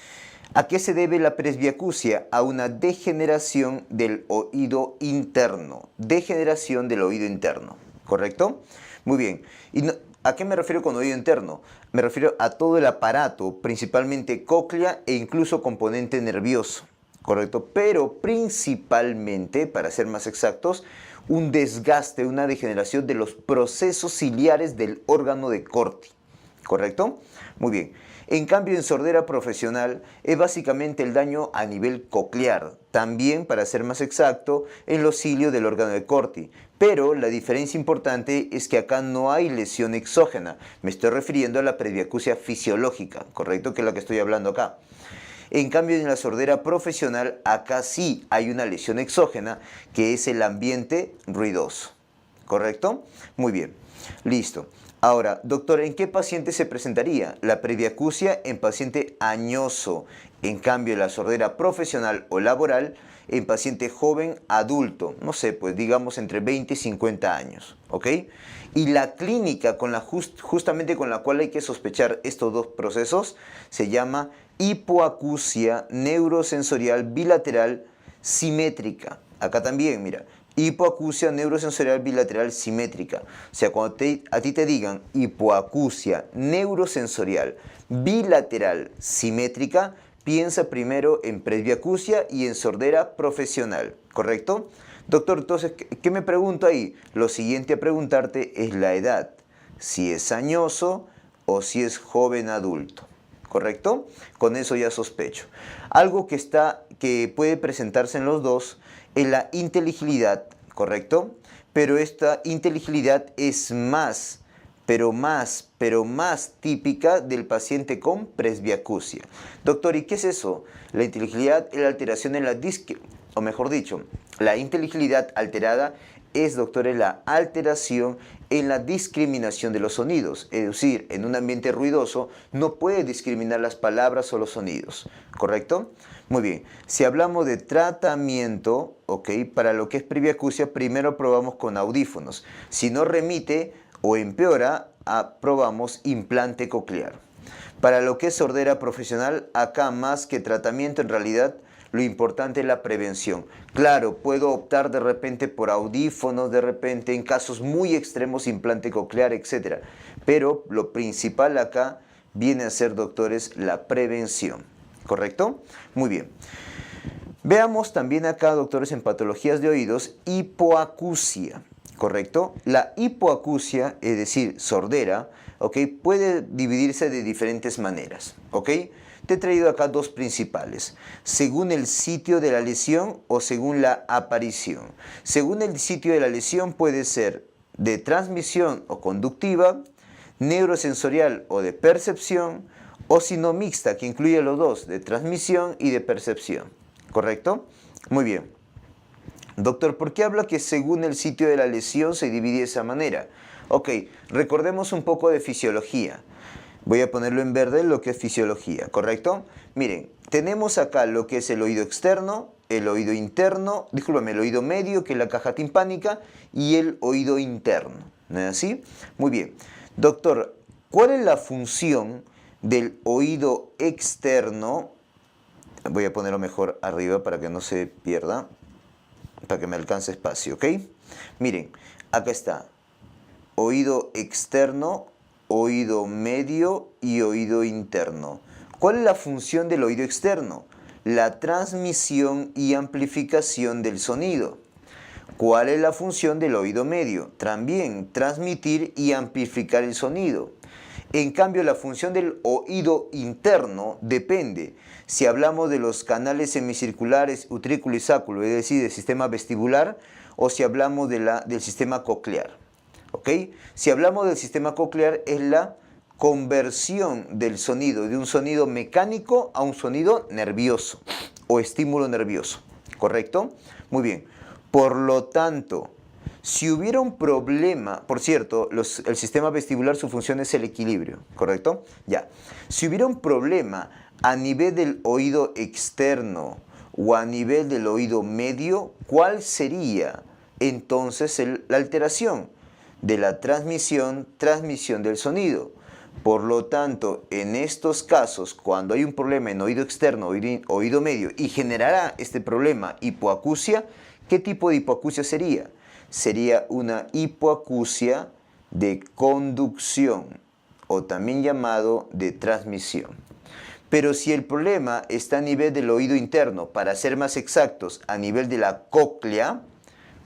¿A qué se debe la presbiacusia? A una degeneración del oído interno. Degeneración del oído interno. ¿Correcto? Muy bien. ¿Y a qué me refiero con oído interno? Me refiero a todo el aparato, principalmente cóclea e incluso componente nervioso. ¿Correcto? Pero principalmente, para ser más exactos, un desgaste, una degeneración de los procesos ciliares del órgano de Corti. ¿Correcto? Muy bien. En cambio, en sordera profesional es básicamente el daño a nivel coclear, también, para ser más exacto, en los cilios del órgano de Corti. Pero la diferencia importante es que acá no hay lesión exógena. Me estoy refiriendo a la presbiacusia fisiológica, ¿correcto? Que es la que estoy hablando acá. En cambio, en la sordera profesional, acá sí hay una lesión exógena, que es el ambiente ruidoso, ¿correcto? Muy bien, listo. Ahora, doctor, ¿en qué paciente se presentaría? La presbiacusia en paciente añoso, en cambio la sordera profesional o laboral en paciente joven adulto, no sé, pues digamos entre 20 y 50 años, ¿ok? Y la clínica con justamente con la cual hay que sospechar estos dos procesos se llama hipoacusia neurosensorial bilateral simétrica. Acá también, mira, hipoacusia neurosensorial bilateral simétrica. O sea, cuando a ti te digan hipoacusia neurosensorial bilateral simétrica, piensa primero en presbiacusia y en sordera profesional, ¿correcto? Doctor, entonces, ¿qué me pregunto ahí? Lo siguiente a preguntarte es la edad, si es añoso o si es joven adulto, ¿correcto? Con eso ya sospecho. Algo que puede presentarse en los dos es la inteligibilidad, ¿correcto? Pero esta inteligibilidad es más típica del paciente con presbiacusia. Doctor, ¿y qué es eso? La inteligibilidad es la alteración en la o mejor dicho, la inteligibilidad alterada es, doctor, la alteración en la discriminación de los sonidos. Es decir, en un ambiente ruidoso no puede discriminar las palabras o los sonidos, ¿correcto? Muy bien, si hablamos de tratamiento, ¿ok? Para lo que es presbiacusia, primero probamos con audífonos. Si no remite o empeora, probamos implante coclear. Para lo que es sordera profesional, acá más que tratamiento, en realidad lo importante es la prevención. Claro, puedo optar de repente por audífonos, de repente en casos muy extremos implante coclear, etc. Pero lo principal acá viene a ser, doctores, la prevención. ¿Correcto? Muy bien. Veamos también acá, doctores, en patologías de oídos, hipoacusia. ¿Correcto? La hipoacusia, es decir, sordera, ¿ok? Puede dividirse de diferentes maneras, ¿ok? Te he traído acá dos principales, según el sitio de la lesión o según la aparición. Según el sitio de la lesión puede ser de transmisión o conductiva, neurosensorial o de percepción, o si no mixta, que incluye los dos, de transmisión y de percepción, ¿correcto? Muy bien. Doctor, ¿por qué habla que según el sitio de la lesión se divide de esa manera? Ok, recordemos un poco de fisiología. Voy a ponerlo en verde, lo que es fisiología, ¿correcto? Miren, tenemos acá lo que es el oído externo, el oído interno, discúlpame, el oído medio, que es la caja timpánica, y el oído interno, ¿no es así? Muy bien. Doctor, ¿cuál es la función del oído externo? Voy a ponerlo mejor arriba para que no se pierda, para que me alcance espacio, ¿ok? Miren, acá está, oído externo, oído medio y oído interno. ¿Cuál es la función del oído externo? La transmisión y amplificación del sonido. ¿Cuál es la función del oído medio? También transmitir y amplificar el sonido. En cambio, la función del oído interno depende. Si hablamos de los canales semicirculares utrículo y sáculo, es decir, del sistema vestibular, o si hablamos del sistema coclear. ¿Ok? Si hablamos del sistema coclear, es la conversión del sonido, de un sonido mecánico a un sonido nervioso o estímulo nervioso, ¿correcto? Muy bien. Por lo tanto, si hubiera un problema, por cierto, el sistema vestibular, su función es el equilibrio, ¿correcto? Ya. Si hubiera un problema a nivel del oído externo o a nivel del oído medio, ¿cuál sería entonces la alteración de la transmisión del sonido? Por lo tanto, en estos casos, cuando hay un problema en oído externo, oído medio, y generará este problema hipoacusia, ¿qué tipo de hipoacusia sería? Sería una hipoacusia de conducción, o también llamado de transmisión. Pero si el problema está a nivel del oído interno, para ser más exactos, a nivel de la cóclea,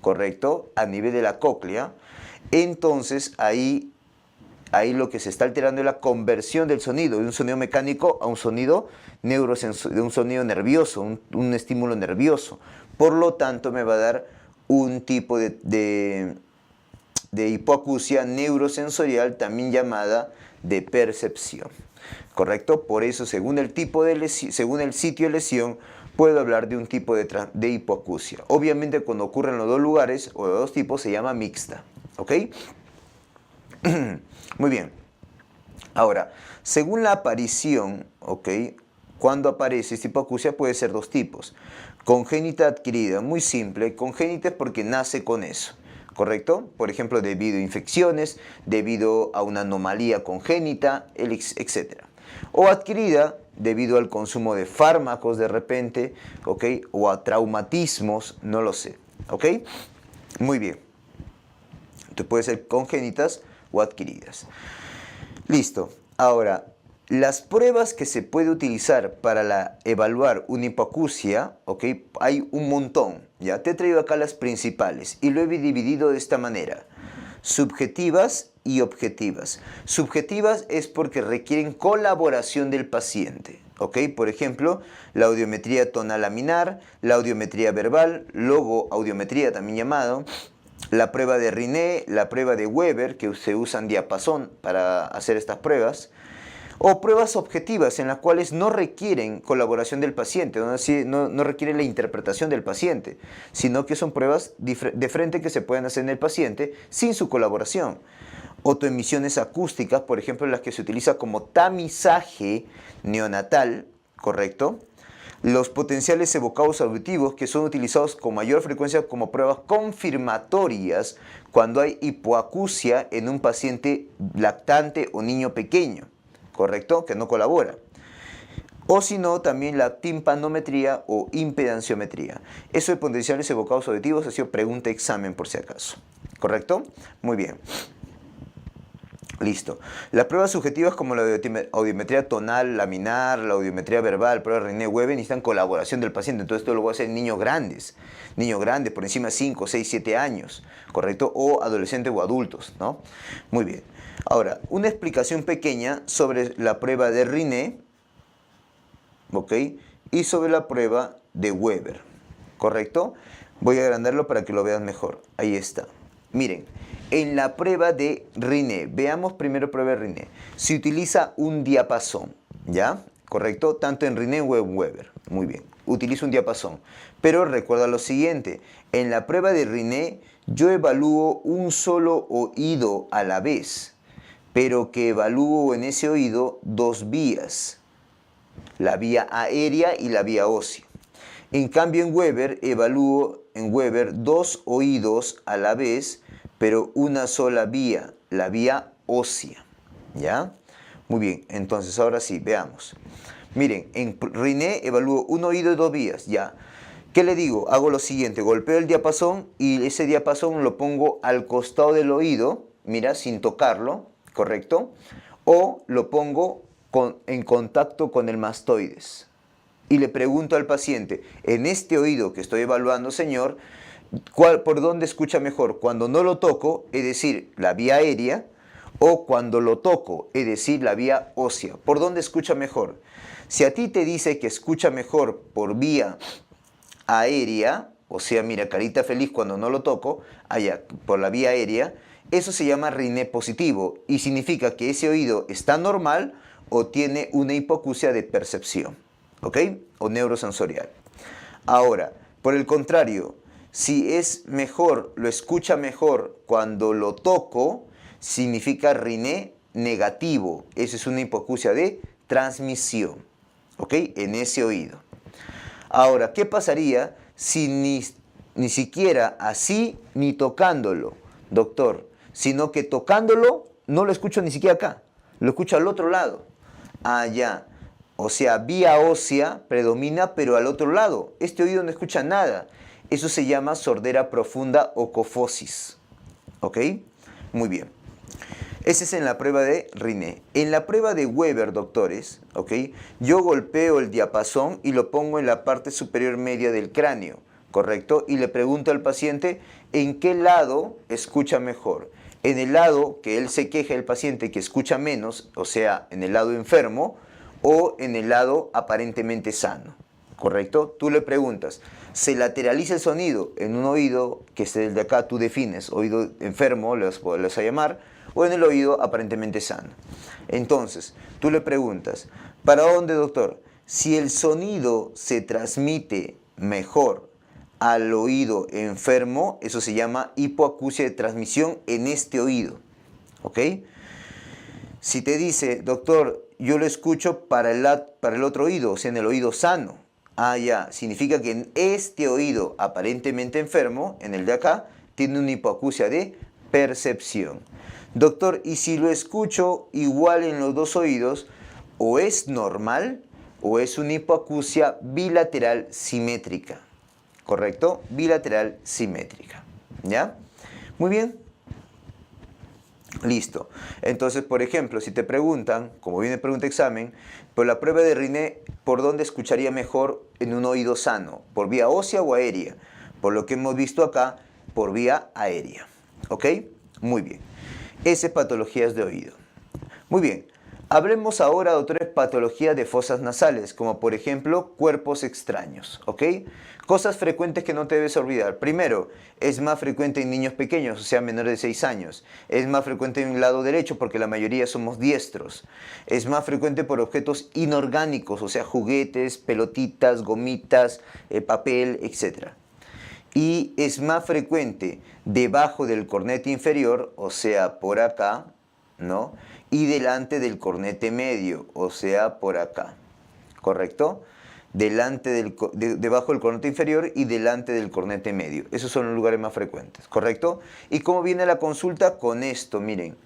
¿correcto? A nivel de la cóclea, entonces ahí lo que se está alterando es la conversión del sonido, de un sonido mecánico a un sonido de un sonido nervioso, un estímulo nervioso. Por lo tanto, me va a dar un tipo de hipoacusia neurosensorial, también llamada de percepción. ¿Correcto? Por eso, según el según el sitio de lesión, puedo hablar de un tipo de hipoacusia. Obviamente, cuando ocurre en los dos lugares o los dos tipos, se llama mixta. ¿Ok? Muy bien. Ahora, según la aparición, ¿ok? Cuando aparece esta hipoacusia puede ser dos tipos. Congénita adquirida, muy simple. Congénita es porque nace con eso, ¿correcto? Por ejemplo, debido a infecciones, debido a una anomalía congénita, etc. O adquirida debido al consumo de fármacos de repente, ¿ok? O a traumatismos, no lo sé, ¿ok? Muy bien. Entonces puede ser congénitas o adquiridas. Listo. Ahora, las pruebas que se puede utilizar para evaluar una hipoacusia, ¿ok? Hay un montón, ¿ya? Te he traído acá las principales y lo he dividido de esta manera. Subjetivas y objetivas. Subjetivas es porque requieren colaboración del paciente, ¿ok? Por ejemplo, la audiometría tonal laminar, la audiometría verbal, logoaudiometría también llamado, la prueba de Riné, la prueba de Weber, que se usan diapasón para hacer estas pruebas, o pruebas objetivas en las cuales no requieren colaboración del paciente, no requieren la interpretación del paciente, sino que son pruebas de frente que se pueden hacer en el paciente sin su colaboración. Autoemisiones acústicas, por ejemplo, las que se utiliza como tamizaje neonatal, ¿correcto? Los potenciales evocados auditivos, que son utilizados con mayor frecuencia como pruebas confirmatorias cuando hay hipoacusia en un paciente lactante o niño pequeño, ¿correcto? Que no colabora. O si no, también la timpanometría o impedanciometría. Eso de potenciales evocados auditivos ha sido pregunta examen por si acaso, ¿correcto? Muy bien. Listo. Las pruebas subjetivas como la audiometría tonal, laminar, la audiometría verbal, prueba de René-Weber necesitan colaboración del paciente. Entonces esto lo voy a hacer en niños grandes por encima de 5, 6, 7 años, ¿correcto? O adolescentes o adultos, ¿no? Muy bien. Ahora, una explicación pequeña sobre la prueba de Riné, ¿ok? Y sobre la prueba de Weber, ¿correcto? Voy a agrandarlo para que lo vean mejor. Ahí está. Miren. En la prueba de Riné, veamos primero prueba de Riné, se utiliza un diapasón, ¿ya? ¿Correcto? Tanto en Riné como en Weber. Muy bien, utilizo un diapasón. Pero recuerda lo siguiente, en la prueba de Riné yo evalúo un solo oído a la vez, pero que evalúo en ese oído dos vías, la vía aérea y la vía ósea. En cambio en Weber evalúo dos oídos a la vez, pero una sola vía, la vía ósea, ¿ya? Muy bien, entonces ahora sí, veamos. Miren, en Riné evalúo un oído y dos vías, ¿ya? ¿Qué le digo? Hago lo siguiente, golpeo el diapasón y ese diapasón lo pongo al costado del oído, mira, sin tocarlo, ¿correcto? O lo pongo en contacto con el mastoides. Y le pregunto al paciente, en este oído que estoy evaluando, señor, ¿por dónde escucha mejor? Cuando no lo toco, es decir, la vía aérea, o cuando lo toco, es decir, la vía ósea. ¿Por dónde escucha mejor? Si a ti te dice que escucha mejor por vía aérea, o sea, mira, carita feliz cuando no lo toco, allá, por la vía aérea, Eso se llama riné positivo y significa que ese oído está normal o tiene una hipoacusia de percepción, ¿ok? O neurosensorial. Ahora, por el contrario, si es mejor, lo escucha mejor cuando lo toco, significa riné negativo. Eso es una hipoacusia de transmisión, ¿ok? En ese oído. Ahora, ¿qué pasaría si ni siquiera así ni tocándolo, doctor? Sino que tocándolo no lo escucho ni siquiera acá, lo escucho al otro lado. Ah, ya. O sea, vía ósea predomina, pero al otro lado. Este oído no escucha nada. Eso se llama sordera profunda o cofosis. ¿Ok? Muy bien. Ese es en la prueba de Riné. En la prueba de Weber, doctores, ¿ok? Yo golpeo el diapasón y lo pongo en la parte superior media del cráneo, ¿correcto? Y le pregunto al paciente en qué lado escucha mejor. En el lado que él se queja, el paciente, que escucha menos, o sea, en el lado enfermo, o en el lado aparentemente sano, ¿correcto? Tú le preguntas, ¿se lateraliza el sonido en un oído, que es el de acá tú defines, oído enfermo, les vas a llamar, o en el oído aparentemente sano? Entonces, tú le preguntas, ¿para dónde, doctor? Si el sonido se transmite mejor al oído enfermo, eso se llama hipoacusia de transmisión en este oído, ¿ok? Si te dice, doctor, yo lo escucho para el otro oído, o sea, en el oído sano. Ah, ya, significa que en este oído aparentemente enfermo, en el de acá, tiene una hipoacusia de percepción. Doctor, ¿y si lo escucho igual en los dos oídos, o es normal o es una hipoacusia bilateral simétrica? ¿Correcto? Bilateral simétrica. ¿Ya? Muy bien. Listo. Entonces, por ejemplo, si te preguntan, como viene pregunta examen, por la prueba de Riné, ¿por dónde escucharía mejor en un oído sano? ¿Por vía ósea o aérea? Por lo que hemos visto acá, por vía aérea. ¿Ok? Muy bien. Esa es patologías de oído. Muy bien. Hablemos ahora de otras patologías de fosas nasales, como por ejemplo cuerpos extraños, ¿ok? Cosas frecuentes que no te debes olvidar. Primero, es más frecuente en niños pequeños, o sea, menores de 6 años. Es más frecuente en el lado derecho porque la mayoría somos diestros. Es más frecuente por objetos inorgánicos, o sea, juguetes, pelotitas, gomitas, papel, etc. Y es más frecuente debajo del cornete inferior, o sea, por acá, ¿no? Y delante del cornete medio, o sea, por acá, ¿correcto? Debajo del cornete inferior y delante del cornete medio. Esos son los lugares más frecuentes, ¿correcto? ¿Y cómo viene la consulta? Con esto, miren,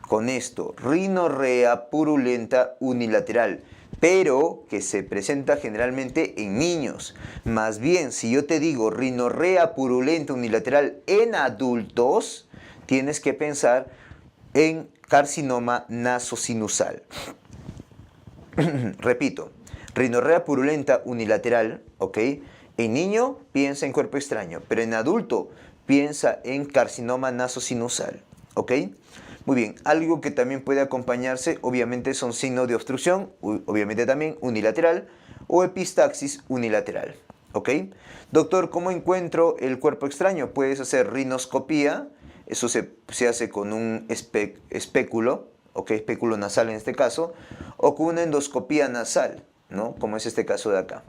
con esto, rinorrea purulenta unilateral, pero que se presenta generalmente en niños. Más bien, si yo te digo rinorrea purulenta unilateral en adultos, tienes que pensar en carcinoma nasosinusal. Repito, rinorrea purulenta unilateral, ¿ok? En niño piensa en cuerpo extraño, pero en adulto piensa en carcinoma nasosinusal, ¿ok? Muy bien, algo que también puede acompañarse, obviamente, son signos de obstrucción, obviamente también unilateral, o epistaxis unilateral, ¿ok? Doctor, ¿cómo encuentro el cuerpo extraño? Puedes hacer rinoscopía. Eso se hace con un espéculo, ¿ok? Espéculo nasal en este caso, o con una endoscopía nasal, ¿no? Como es este caso de acá,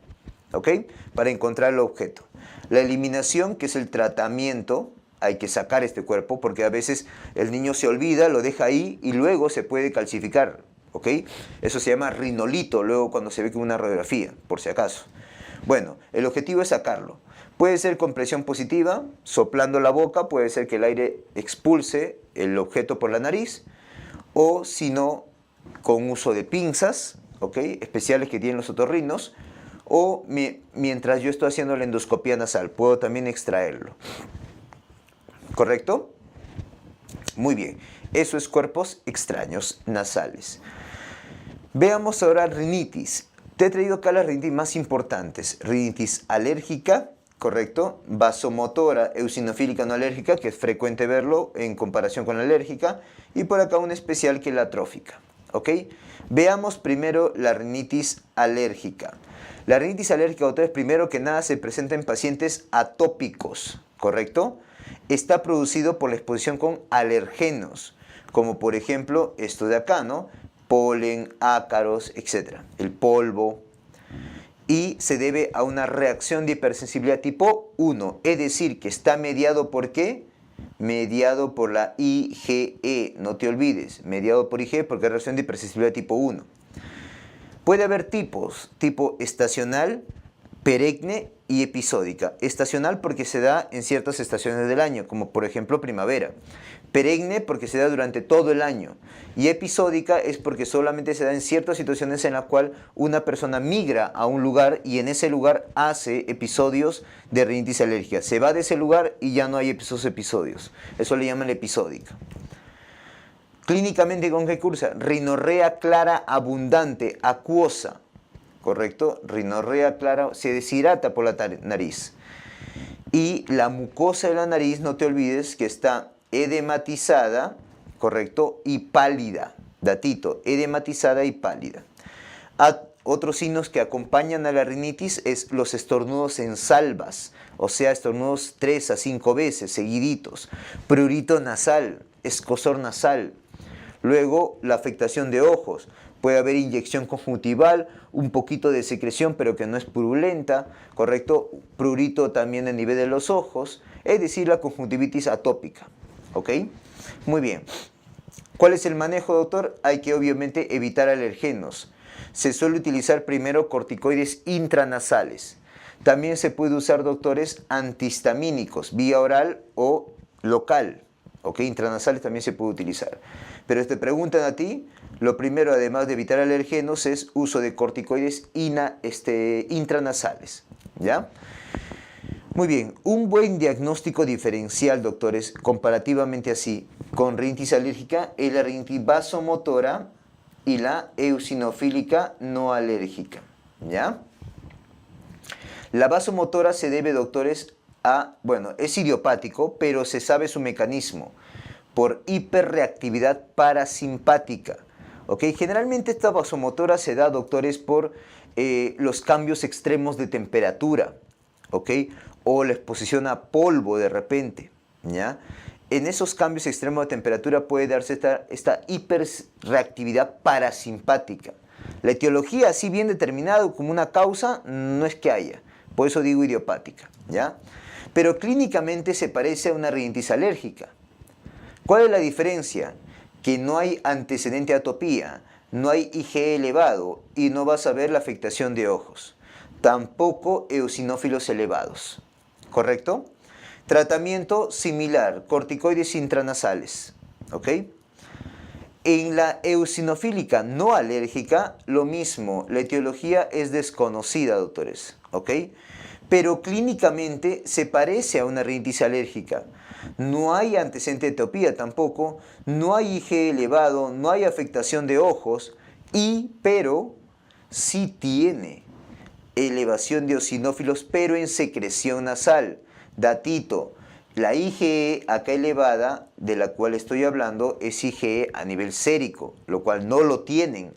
¿ok? Para encontrar el objeto. La eliminación, que es el tratamiento, hay que sacar este cuerpo porque a veces el niño se olvida, lo deja ahí y luego se puede calcificar, ¿ok? Eso se llama rinolito, luego cuando se ve con una radiografía, por si acaso. Bueno, el objetivo es sacarlo. Puede ser con presión positiva, soplando la boca, puede ser que el aire expulse el objeto por la nariz, o si no, con uso de pinzas, ¿ok? Especiales que tienen los otorrinos, o mientras yo estoy haciendo la endoscopía nasal, puedo también extraerlo. ¿Correcto? Muy bien, eso es cuerpos extraños nasales. Veamos ahora rinitis. Te he traído acá las rinitis más importantes. Rinitis alérgica, ¿correcto? Vasomotora eosinofílica no alérgica, que es frecuente verlo en comparación con la alérgica. Y por acá una especial que es la atrófica, ¿ok? Veamos primero la rinitis alérgica. La rinitis alérgica, otra vez, primero que nada se presenta en pacientes atópicos, ¿correcto? está producido por la exposición con alergenos, como por ejemplo esto de acá, ¿no? Polen, ácaros, etc. El polvo. Y se debe a una reacción de hipersensibilidad tipo 1, es decir, que está mediado ¿por qué? Mediado por la IgE, no te olvides, mediado por IgE porque es reacción de hipersensibilidad tipo 1. Puede haber tipos, tipo estacional, perenne y episódica. Estacional porque se da en ciertas estaciones del año, como por ejemplo primavera. Perenne porque se da durante todo el año. Y episódica es porque solamente se da en ciertas situaciones en las cuales una persona migra a un lugar y en ese lugar hace episodios de rinitis alérgica. Se va de ese lugar y ya no hay esos episodios. Eso le llaman episódica. Clínicamente, ¿con qué cursa? Rinorrea clara abundante, acuosa. ¿Correcto? Rinorrea clara, se deshidrata por la nariz. Y la mucosa de la nariz, no te olvides que está edematizada, ¿correcto? Y pálida. Datito, edematizada y pálida. Otros signos que acompañan a la rinitis es los estornudos en salvas, o sea, estornudos 3 a 5 veces seguiditos. Prurito nasal, escozor nasal. Luego, la afectación de ojos. Puede haber inyección conjuntival, un poquito de secreción, pero que no es purulenta, ¿correcto? Prurito también a nivel de los ojos, es decir, la conjuntivitis atópica, ¿ok? Muy bien. ¿Cuál es el manejo, doctor? Hay que obviamente evitar alergenos. Se suele utilizar primero corticoides intranasales. También se puede usar, doctores, antihistamínicos, vía oral o local, ¿ok? Intranasales también se puede utilizar. Pero te preguntan a ti, lo primero, además de evitar alergenos, es uso de corticoides intranasales, ¿ya? Muy bien, un buen diagnóstico diferencial, doctores, comparativamente así, con rinitis alérgica, es la rinitis vasomotora y la eosinofílica no alérgica, ¿ya? La vasomotora se debe, doctores, es idiopático, pero se sabe su mecanismo, por hiperreactividad parasimpática. ¿Ok? Generalmente esta vasomotora se da, doctores, por los cambios extremos de temperatura, ¿ok? O la exposición a polvo de repente, ¿ya? En esos cambios extremos de temperatura puede darse esta hiperreactividad parasimpática. La etiología, así bien determinada como una causa, no es que haya. Por eso digo idiopática, ¿ya? Pero clínicamente se parece a una rinitis alérgica. ¿Cuál es la diferencia? Que no hay antecedente a atopía, no hay IgE elevado y no vas a ver la afectación de ojos. Tampoco eosinófilos elevados. ¿Correcto? Tratamiento similar, corticoides intranasales. ¿Ok? En la eosinofílica no alérgica, lo mismo, la etiología es desconocida, doctores. ¿Ok? Pero clínicamente se parece a una rinitis alérgica. No hay antecedente de atopía tampoco, no hay IgE elevado, no hay afectación de ojos, pero sí tiene elevación de eosinófilos, pero en secreción nasal. Datito, la IgE acá elevada, de la cual estoy hablando, es IgE a nivel sérico, lo cual no lo tienen.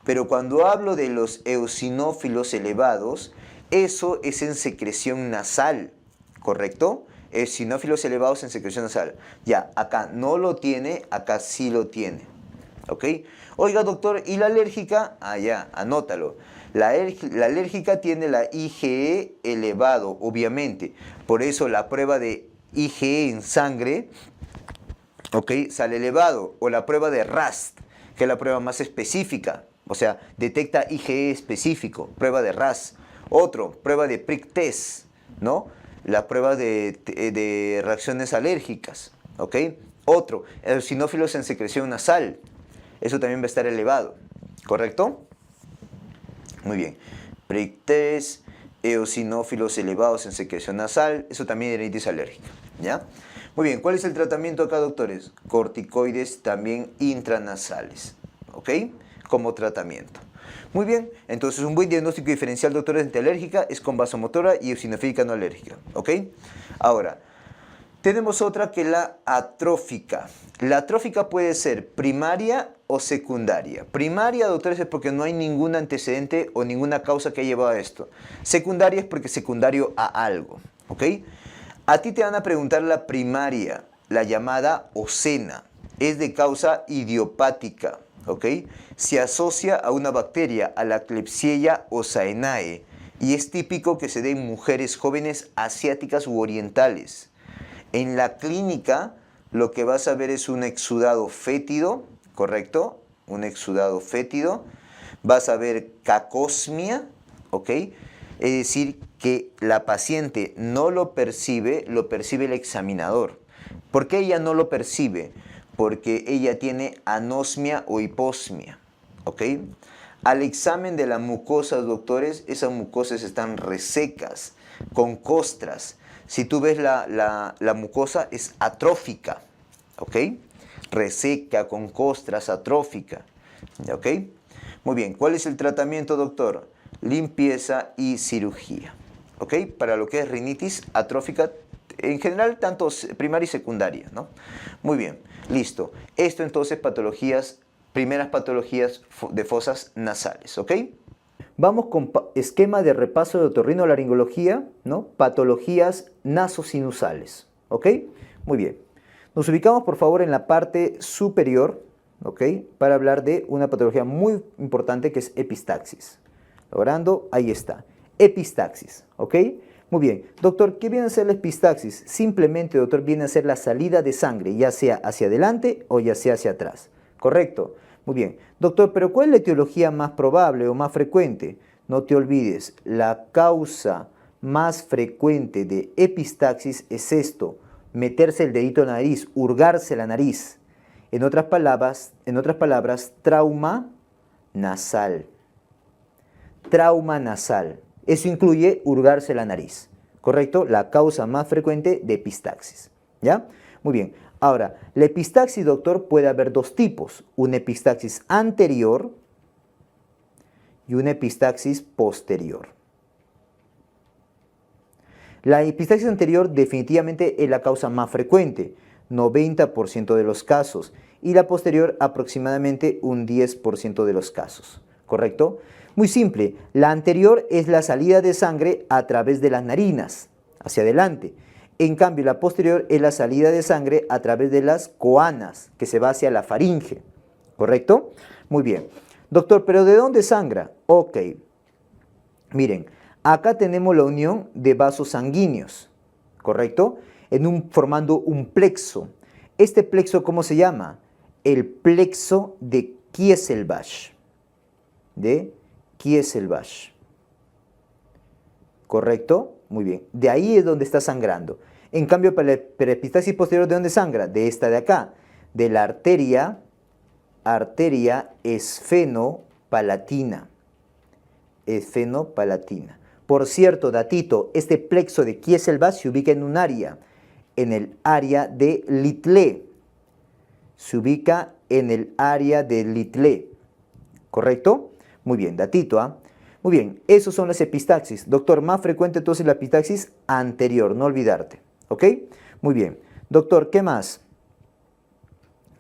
Pero cuando hablo de los eosinófilos elevados, eso es en secreción nasal, ¿correcto? Eosinófilos elevados en secreción nasal. Ya, acá no lo tiene, acá sí lo tiene. ¿Ok? Oiga, doctor, ¿y la alérgica? Ah, ya, anótalo. La alérgica tiene la IgE elevado, obviamente. Por eso la prueba de IgE en sangre, ¿ok?, sale elevado. O la prueba de RAS, que es la prueba más específica. O sea, detecta IgE específico, prueba de RAS. Otro, prueba de prick test, ¿no? La prueba de reacciones alérgicas, ¿ok? Otro, eosinófilos en secreción nasal. Eso también va a estar elevado, ¿correcto? Muy bien. Prick test, eosinófilos elevados en secreción nasal. Eso también es rinitis alérgica, ¿ya? Muy bien, ¿cuál es el tratamiento acá, doctores? Corticoides también intranasales, ¿ok? Como tratamiento. Muy bien, entonces un buen diagnóstico diferencial, doctores, de alérgica es con vasomotora y eosinofílica no alérgica, ¿ok? Ahora, tenemos otra que es la atrófica. La atrófica puede ser primaria o secundaria. Primaria, doctores, es porque no hay ningún antecedente o ninguna causa que haya llevado a esto. Secundaria es porque es secundario a algo, ¿ok? A ti te van a preguntar la primaria, la llamada ocena. Es de causa idiopática, ¿ok? Se asocia a una bacteria, a la Klebsiella hosaenae, y es típico que se dé en mujeres jóvenes asiáticas u orientales. En la clínica, lo que vas a ver es un exudado fétido, ¿correcto? Un exudado fétido. Vas a ver cacosmia, ¿ok? Es decir, que la paciente no lo percibe el examinador. ¿Por qué ella no lo percibe? Porque ella tiene anosmia o hiposmia, ¿ok? Al examen de la mucosa, doctores, esas mucosas están resecas, con costras. Si tú ves la mucosa, es atrófica, ¿ok? Reseca, con costras, atrófica, ¿ok? Muy bien, ¿cuál es el tratamiento, doctor? Limpieza y cirugía, ¿ok? Para lo que es rinitis atrófica, en general, tanto primaria y secundaria, ¿no? Muy bien, listo. Esto entonces, primeras patologías de fosas nasales, ¿ok? Vamos con esquema de repaso de otorrinolaringología, ¿no? Patologías nasosinusales, ¿ok? Muy bien. Nos ubicamos, por favor, en la parte superior, ¿ok? Para hablar de una patología muy importante que es epistaxis. Logrando, ahí está. Epistaxis, ¿ok? Muy bien. Doctor, ¿qué viene a ser la epistaxis? Simplemente, doctor, viene a ser la salida de sangre, ya sea hacia adelante o ya sea hacia atrás. ¿Correcto? Muy bien. Doctor, ¿pero cuál es la etiología más probable o más frecuente? No te olvides, la causa más frecuente de epistaxis es esto: meterse el dedito en la nariz, hurgarse la nariz. En otras palabras, trauma nasal. Trauma nasal. Eso incluye hurgarse la nariz, ¿correcto? La causa más frecuente de epistaxis, ¿ya? Muy bien. Ahora, la epistaxis, doctor, puede haber dos tipos: una epistaxis anterior y una epistaxis posterior. La epistaxis anterior definitivamente es la causa más frecuente, 90% de los casos, y la posterior aproximadamente un 10% de los casos, ¿correcto? Muy simple, la anterior es la salida de sangre a través de las narinas, hacia adelante. En cambio, la posterior es la salida de sangre a través de las coanas, que se va hacia la faringe, ¿correcto? Muy bien. Doctor, ¿pero de dónde sangra? Ok, miren, acá tenemos la unión de vasos sanguíneos, ¿correcto? Formando un plexo. ¿Este plexo cómo se llama? El plexo de Kieselbach. ¿Correcto? Muy bien. De ahí es donde está sangrando. En cambio, para la epistaxis posterior, ¿de dónde sangra? De esta de acá. De la arteria esfenopalatina. Esfenopalatina. Por cierto, datito, este plexo de Kieselbach se ubica en un área, en el área de Little. Se ubica en el área de Little. ¿Correcto? Muy bien, datito, ¿ah? Muy bien, esos son las epistaxis. Doctor, más frecuente entonces la epistaxis anterior, no olvidarte. ¿Ok? Muy bien. Doctor, ¿qué más?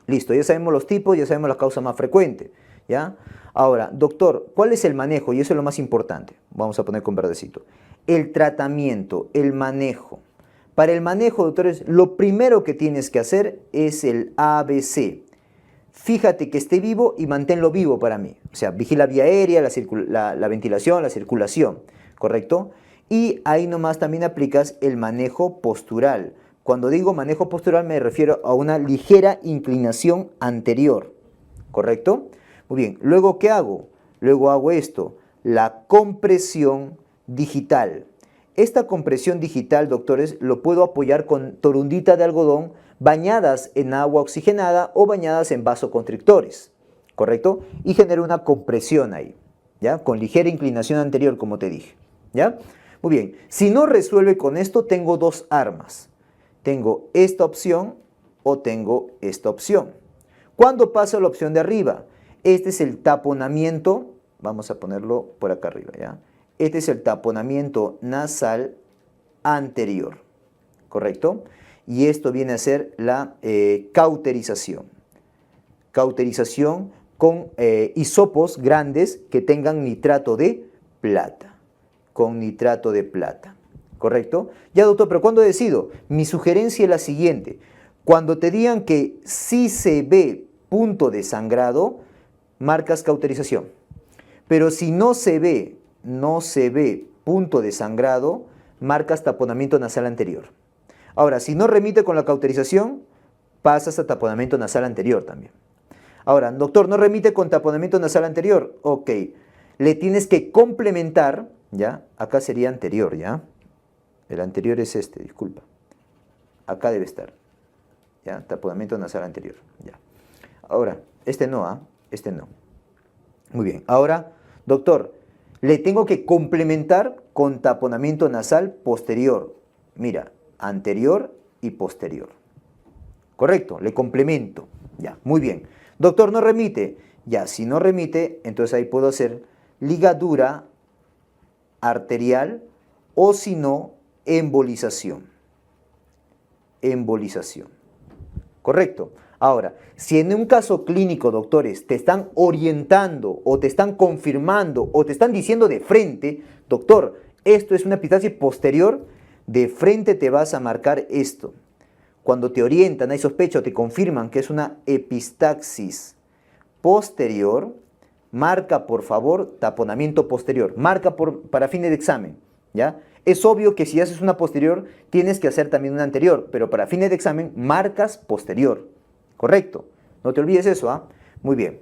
Listo, ya sabemos los tipos, ya sabemos la causa más frecuente, ¿ya? Ahora, doctor, ¿cuál es el manejo? Y eso es lo más importante. Vamos a poner con verdecito. El tratamiento, el manejo. Para el manejo, doctores, lo primero que tienes que hacer es el ABC. Fíjate que esté vivo y manténlo vivo para mí. O sea, vigila vía aérea, la ventilación, la circulación, ¿correcto? Y ahí nomás también aplicas el manejo postural. Cuando digo manejo postural me refiero a una ligera inclinación anterior, ¿correcto? Muy bien, luego ¿qué hago? Luego hago esto, la compresión digital. Esta compresión digital, doctores, lo puedo apoyar con torundita de algodón bañadas en agua oxigenada o bañadas en vasoconstrictores, ¿correcto? Y genero una compresión ahí, ¿ya? Con ligera inclinación anterior, como te dije, ¿ya? Muy bien, si no resuelve con esto, tengo dos armas. Tengo esta opción o tengo esta opción. ¿Cuándo paso a la opción de arriba? Este es el taponamiento, vamos a ponerlo por acá arriba, ¿ya? Este es el taponamiento nasal anterior, ¿correcto? Y esto viene a ser la cauterización. Cauterización con hisopos grandes que tengan nitrato de plata. Con nitrato de plata, ¿correcto? Ya, doctor, pero ¿cuándo decido? Mi sugerencia es la siguiente. Cuando te digan que sí se ve punto de sangrado, marcas cauterización. Pero si no se ve punto de sangrado, marcas taponamiento nasal anterior. Ahora, si no remite con la cauterización, pasas a taponamiento nasal anterior también. Ahora, doctor, no remite con taponamiento nasal anterior. Ok, le tienes que complementar, ¿ya? Acá sería anterior, ¿ya? El anterior es este, disculpa. Acá debe estar, ¿ya? Taponamiento nasal anterior, ya. Ahora, este no, ¿ah? Este no. Muy bien, ahora, doctor, le tengo que complementar con taponamiento nasal posterior. Mira, anterior y posterior. Correcto, le complemento. Ya, muy bien. Doctor, ¿no remite? Ya, si no remite, entonces ahí puedo hacer ligadura arterial o si no, embolización. Embolización. Correcto. Ahora, si en un caso clínico, doctores, te están orientando o te están confirmando o te están diciendo de frente, doctor, esto es una epistaxis posterior, de frente te vas a marcar esto. Cuando te orientan, hay sospecha o te confirman que es una epistaxis posterior, marca por favor taponamiento posterior, marca para fines de examen, ¿ya? Es obvio que si haces una posterior, tienes que hacer también una anterior, pero para fines de examen, marcas posterior, ¿correcto? No te olvides eso, ¿ah? Muy bien,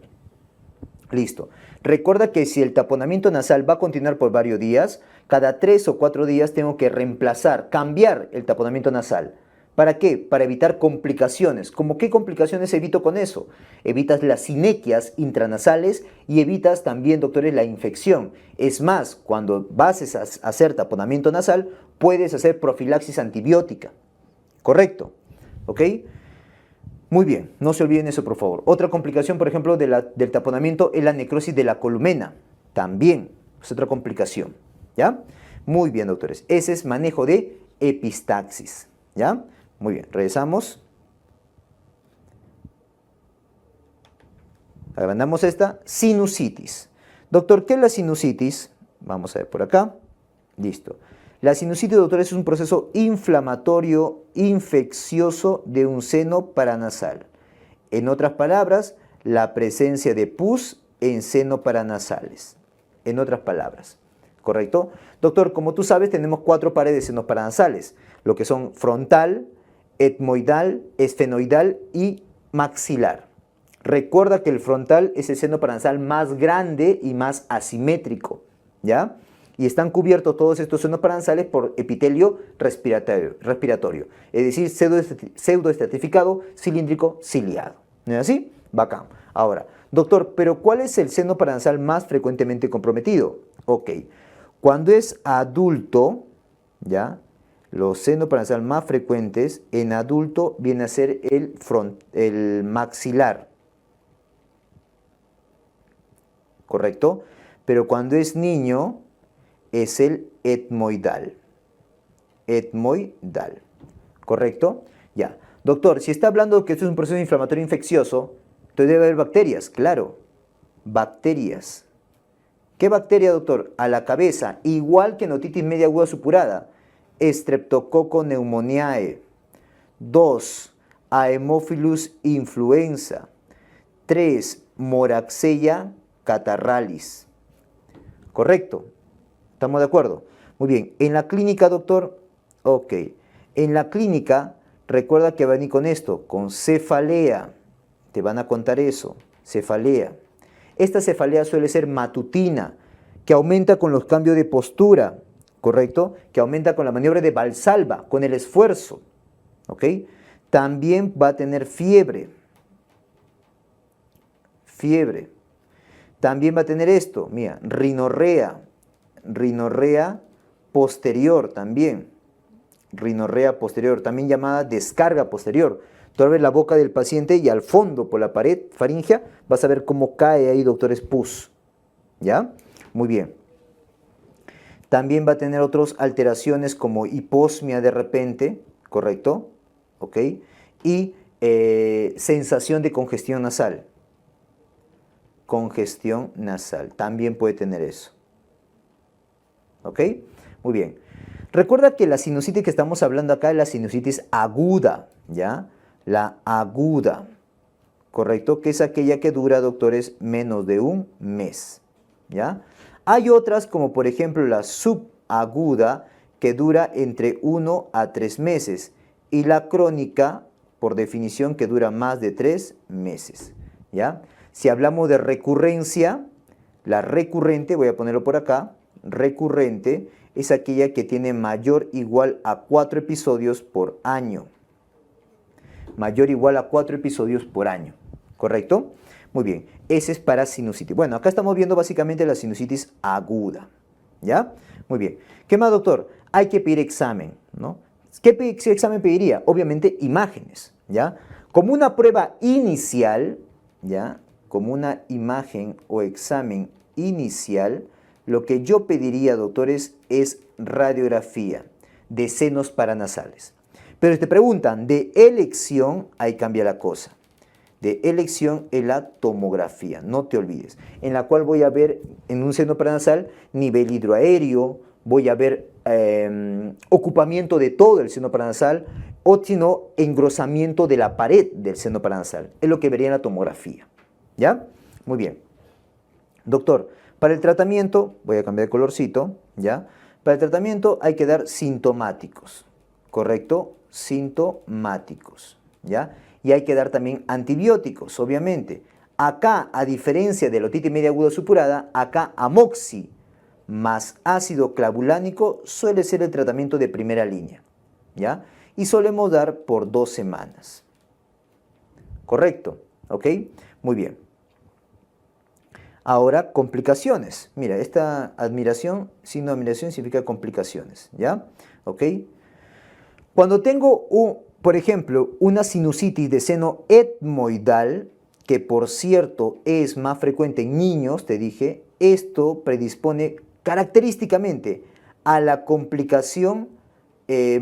listo. Recuerda que si el taponamiento nasal va a continuar por varios días, cada 3 o 4 días tengo que reemplazar, cambiar el taponamiento nasal. ¿Para qué? Para evitar complicaciones. ¿Cómo qué complicaciones evito con eso? Evitas las sinequias intranasales y evitas también, doctores, la infección. Es más, cuando vas a hacer taponamiento nasal, puedes hacer profilaxis antibiótica. ¿Correcto? ¿Ok? Muy bien, no se olviden eso, por favor. Otra complicación, por ejemplo, del taponamiento es la necrosis de la columena. También es otra complicación. ¿Ya? Muy bien, doctores. Ese es manejo de epistaxis. ¿Ya? Muy bien, regresamos. Agrandamos esta, sinusitis. Doctor, ¿qué es la sinusitis? Vamos a ver por acá. Listo. La sinusitis, doctor, es un proceso inflamatorio infeccioso de un seno paranasal. En otras palabras, la presencia de pus en seno paranasales. En otras palabras, ¿correcto? Doctor, como tú sabes, tenemos 4 pares de senos paranasales, lo que son frontal, etmoidal, esfenoidal y maxilar. Recuerda que el frontal es el seno paranasal más grande y más asimétrico, ¿ya? Y están cubiertos todos estos senos paranasales por epitelio respiratorio, es decir, pseudoestratificado, cilíndrico, ciliado. ¿No es así? Bacán. Ahora, doctor, ¿pero cuál es el seno paranasal más frecuentemente comprometido? Ok, cuando es adulto, ¿ya? Los senos paranasal más frecuentes en adulto viene a ser el maxilar. ¿Correcto? Pero cuando es niño es el etmoidal. Etmoidal. ¿Correcto? Ya. Doctor, si está hablando que esto es un proceso inflamatorio infeccioso, entonces debe haber bacterias. Claro, bacterias. ¿Qué bacteria, doctor? A la cabeza, igual que en otitis media aguda supurada. Streptococcus pneumoniae. 2. Haemophilus influenza. 3. Moraxella catarralis. ¿Correcto? ¿Estamos de acuerdo? Muy bien. En la clínica, doctor, ok. En la clínica, recuerda que va a venir con esto, con cefalea. Te van a contar eso, cefalea. Esta cefalea suele ser matutina, que aumenta con los cambios de postura, ¿correcto? Que aumenta con la maniobra de Valsalva, con el esfuerzo, ¿ok? También va a tener fiebre. Fiebre. También va a tener esto, mira, rinorrea. Rinorrea posterior también. Rinorrea posterior, también llamada descarga posterior. Tú abres la boca del paciente y al fondo, por la pared faríngea, vas a ver cómo cae ahí, doctores, pus. ¿Ya? Muy bien. También va a tener otras alteraciones como hiposmia de repente, ¿correcto? ¿Ok? Y sensación de congestión nasal. Congestión nasal, también puede tener eso. ¿Ok? Muy bien. Recuerda que la sinusitis que estamos hablando acá es la sinusitis aguda, ¿ya? La aguda, ¿correcto? Que es aquella que dura, doctores, menos de un mes, ¿ya? Hay otras como por ejemplo la subaguda que dura entre 1 a 3 meses y la crónica, por definición, que dura más de 3 meses, ¿ya? Si hablamos de recurrencia, la recurrente, voy a ponerlo por acá, recurrente es aquella que tiene mayor o igual a 4 episodios por año. Mayor o igual a 4 episodios por año, ¿correcto? Muy bien, ese es para sinusitis. Bueno, acá estamos viendo básicamente la sinusitis aguda, ¿ya? Muy bien. ¿Qué más, doctor? Hay que pedir examen, ¿no? ¿Qué examen pediría? Obviamente imágenes, ¿ya? Como una prueba inicial, ¿ya? Como una imagen o examen inicial, lo que yo pediría, doctores, es radiografía de senos paranasales. Pero si te preguntan de elección, ahí cambia la cosa. De elección es la tomografía, no te olvides, en la cual voy a ver en un seno paranasal nivel hidroaéreo, voy a ver ocupamiento de todo el seno paranasal o si no, engrosamiento de la pared del seno paranasal. Es lo que vería en la tomografía, ¿ya? Muy bien. Doctor, para el tratamiento, voy a cambiar de colorcito, ¿ya? Para el tratamiento hay que dar sintomáticos, ¿correcto? Sintomáticos, ¿ya? Y hay que dar también antibióticos, obviamente. Acá, a diferencia de la otitis media aguda supurada, acá amoxi más ácido clavulánico suele ser el tratamiento de primera línea, ¿ya? Y solemos dar por 2 semanas. ¿Correcto? ¿Ok? Muy bien. Ahora, complicaciones. Mira, esta admiración, signo de admiración significa complicaciones, ¿ya? ¿Ok? Cuando tengo, por ejemplo, una sinusitis de seno etmoidal, que por cierto es más frecuente en niños, te dije, esto predispone característicamente a la complicación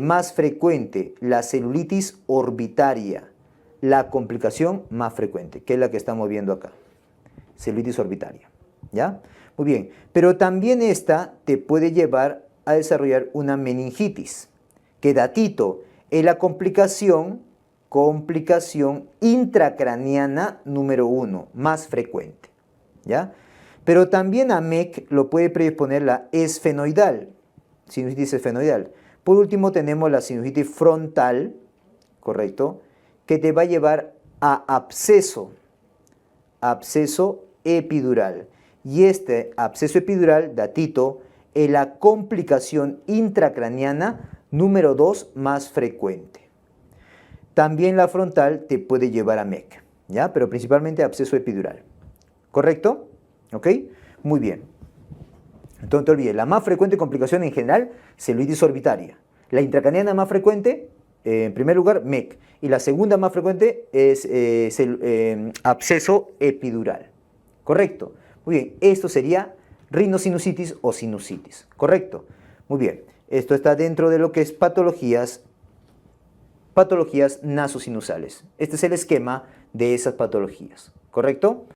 más frecuente, la celulitis orbitaria, la complicación más frecuente, que es la que estamos viendo acá, celulitis orbitaria, ¿ya? Muy bien, pero también esta te puede llevar a desarrollar una meningitis, que datito es la complicación intracraniana número 1, más frecuente, ¿ya? Pero también a MEC lo puede predisponer la esfenoidal, sinusitis esfenoidal. Por último tenemos la sinusitis frontal, ¿correcto? Que te va a llevar a absceso epidural. Y este absceso epidural, datito, es la complicación intracraniana número 2 más frecuente. También la frontal te puede llevar a MEC, ¿ya? Pero principalmente absceso epidural, ¿correcto? ¿Ok? Muy bien. Entonces no te olvides, la más frecuente complicación en general, celulitis orbitaria. La intracraniana más frecuente, en primer lugar, MEC. Y la segunda más frecuente es absceso epidural. ¿Correcto? Muy bien, esto sería rinosinusitis o sinusitis. ¿Correcto? Muy bien, esto está dentro de lo que es patologías nasosinusales. Este es el esquema de esas patologías. ¿Correcto?